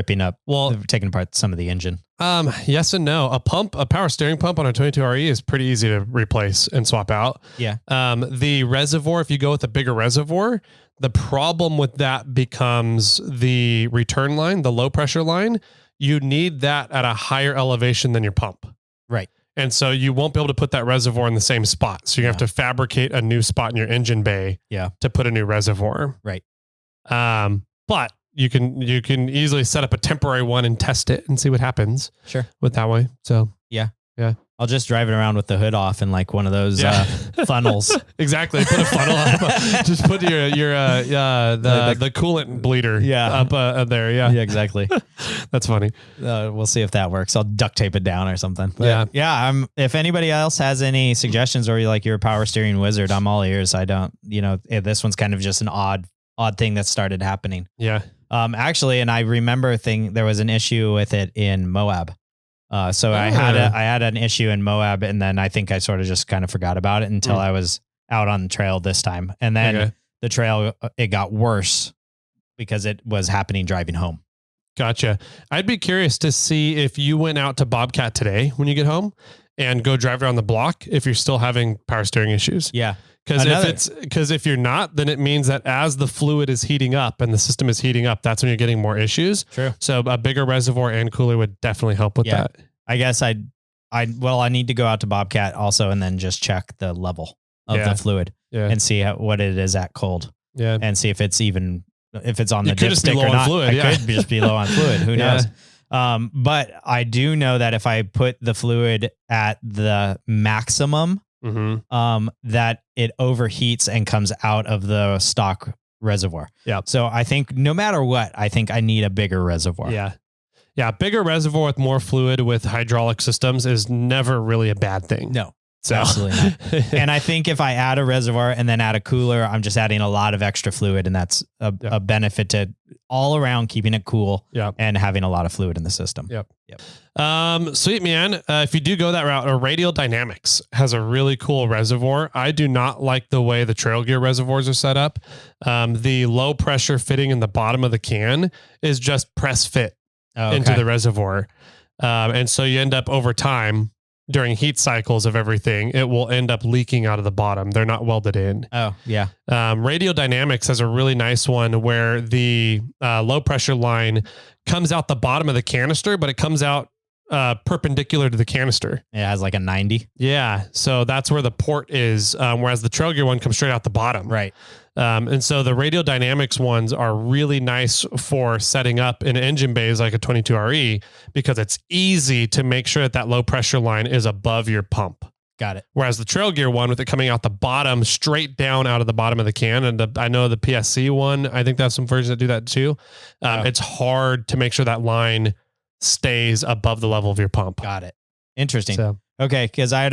taking apart some of the engine. Yes and no. A power steering pump on a 22RE is pretty easy to replace and swap out. Yeah. The reservoir, if you go with a bigger reservoir, the problem with that becomes the return line, the low pressure line. You need that at a higher elevation than your pump. Right. And so you won't be able to put that reservoir in the same spot. So you have to fabricate a new spot in your engine bay to put a new reservoir. Right. But you can easily set up a temporary one and test it and see what happens. Sure. With that way. So yeah. I'll just drive it around with the hood off and like one of those funnels. Exactly. Put a funnel on. Just put the coolant bleeder up there. Yeah. Yeah, exactly. That's funny. We'll see if that works. I'll duct tape it down or something. But if anybody else has any suggestions or you're a power steering wizard, I'm all ears. I don't, this one's kind of just an odd thing that started happening. Yeah. Actually, and I remember there was an issue with it in Moab. So I had an issue in Moab, and then I think I sort of just kind of forgot about it until I was out on the trail this time. And then the trail, it got worse because it was happening driving home. Gotcha. I'd be curious to see if you went out to Bobcat today when you get home and go drive around the block, if you're still having power steering issues. Yeah. Because if you're not, then it means that as the fluid is heating up and the system is heating up, that's when you're getting more issues. True. So a bigger reservoir and cooler would definitely help with that. I guess I need to go out to Bobcat also and then just check the level of the fluid and see what it is at cold. Yeah. And see if it's on the dipstick or not. Fluid, I could just be low on fluid. Who knows? But I do know that if I put the fluid at the maximum, that it overheats and comes out of the stock reservoir. Yeah. So I think no matter what, I think I need a bigger reservoir. Yeah. Yeah. Bigger reservoir with more fluid with hydraulic systems is never really a bad thing. No. So. Absolutely not. And I think if I add a reservoir and then add a cooler, I'm just adding a lot of extra fluid, and that's a benefit to all around keeping it cool and having a lot of fluid in the system. Yep. Sweet, man. If you do go that route, Radial Dynamics has a really cool reservoir. I do not like the way the Trail Gear reservoirs are set up. The low pressure fitting in the bottom of the can is just press fit into the reservoir. And so you end up over time, during heat cycles of everything, it will end up leaking out of the bottom. They're not welded in. Oh, yeah. Radial Dynamics has a really nice one where the low pressure line comes out the bottom of the canister, but it comes out perpendicular to the canister. It has like a 90. Yeah. So that's where the port is. Whereas the Trail Gear one comes straight out the bottom. Right. And so the Radial Dynamics ones are really nice for setting up in engine bays like a 22RE because it's easy to make sure that low pressure line is above your pump. Got it. Whereas the Trail Gear one, with it coming out the bottom, straight down out of the bottom of the can, and I know the PSC one, I think there's some versions that do that too. It's hard to make sure that line stays above the level of your pump. Got it. Interesting. So. Okay, because I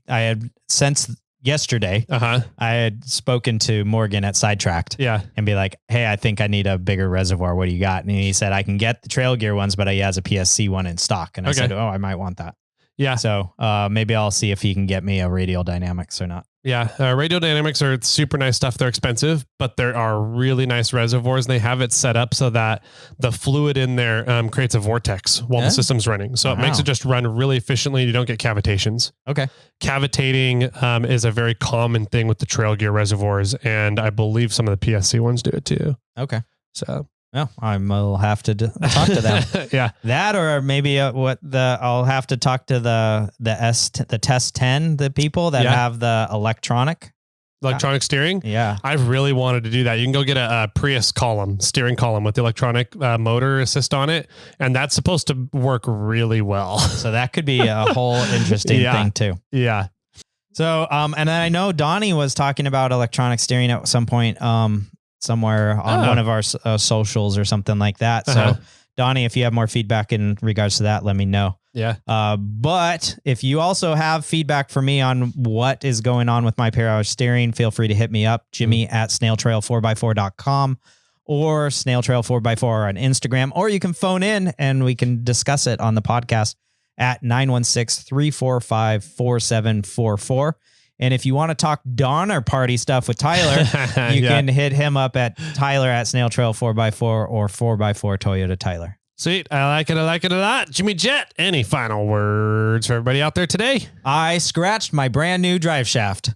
had since yesterday, I had spoken to Morgan at Sidetracked. Yeah. And be like, hey, I think I need a bigger reservoir. What do you got? And he said, I can get the Trail Gear ones, but he has a PSC one in stock. And I said, oh, I might want that. Yeah. So maybe I'll see if he can get me a Radial Dynamics or not. Yeah. Radial Dynamics are super nice stuff. They're expensive, but there are really nice reservoirs. They have it set up so that the fluid in there creates a vortex while the system's running. So it makes it just run really efficiently. You don't get cavitations. Okay. Cavitating is a very common thing with the Trail Gear reservoirs. And I believe some of the PSC ones do it too. Okay. So. Well, I will have to talk to them. Yeah. That, or maybe I'll have to talk to the Test 10, the people that have the electronic steering. Yeah. I've really wanted to do that. You can go get a Prius steering column with the electronic motor assist on it. And that's supposed to work really well. So that could be a whole interesting thing too. Yeah. So, and then I know Donnie was talking about electronic steering at some point, somewhere on one of our socials or something like that. So Donnie, if you have more feedback in regards to that, let me know. Yeah. But if you also have feedback for me on what is going on with my power steering, feel free to hit me up, Jimmy at SnailTrail4x4.com or SnailTrail4x4 on Instagram, or you can phone in and we can discuss it on the podcast at 916-345-4744. And if you want to talk Donner Party stuff with Tyler, you can hit him up at Tyler at SnailTrail4x4 or 4x4 Toyota Tyler. Sweet. I like it a lot. Jimmy Jet, any final words for everybody out there today? I scratched my brand new drive shaft.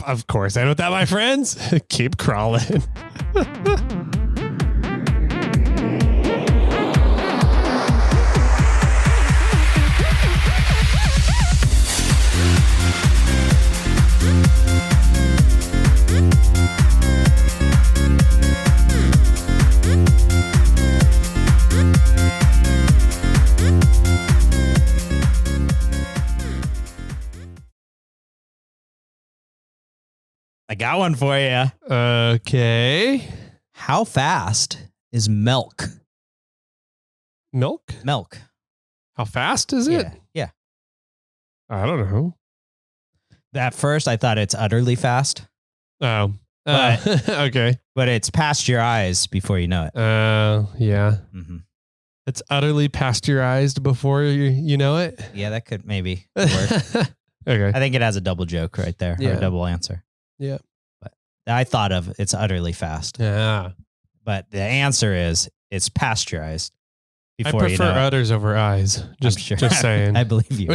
Of course. And with that, my friends, keep crawling. I got one for you. Okay. How fast is milk? Milk? Milk. How fast is it? Yeah. I don't know. At first, I thought it's utterly fast. Oh. Okay. But it's past your eyes before you know it. Yeah. Mm-hmm. It's utterly pasteurized before you know it. Yeah, that could maybe work. Okay. I think it has a double joke right there, or a double answer. Yeah. But I thought of it's utterly fast. Yeah. But the answer is it's pasteurized. I prefer udders over eyes. Just saying. I believe you.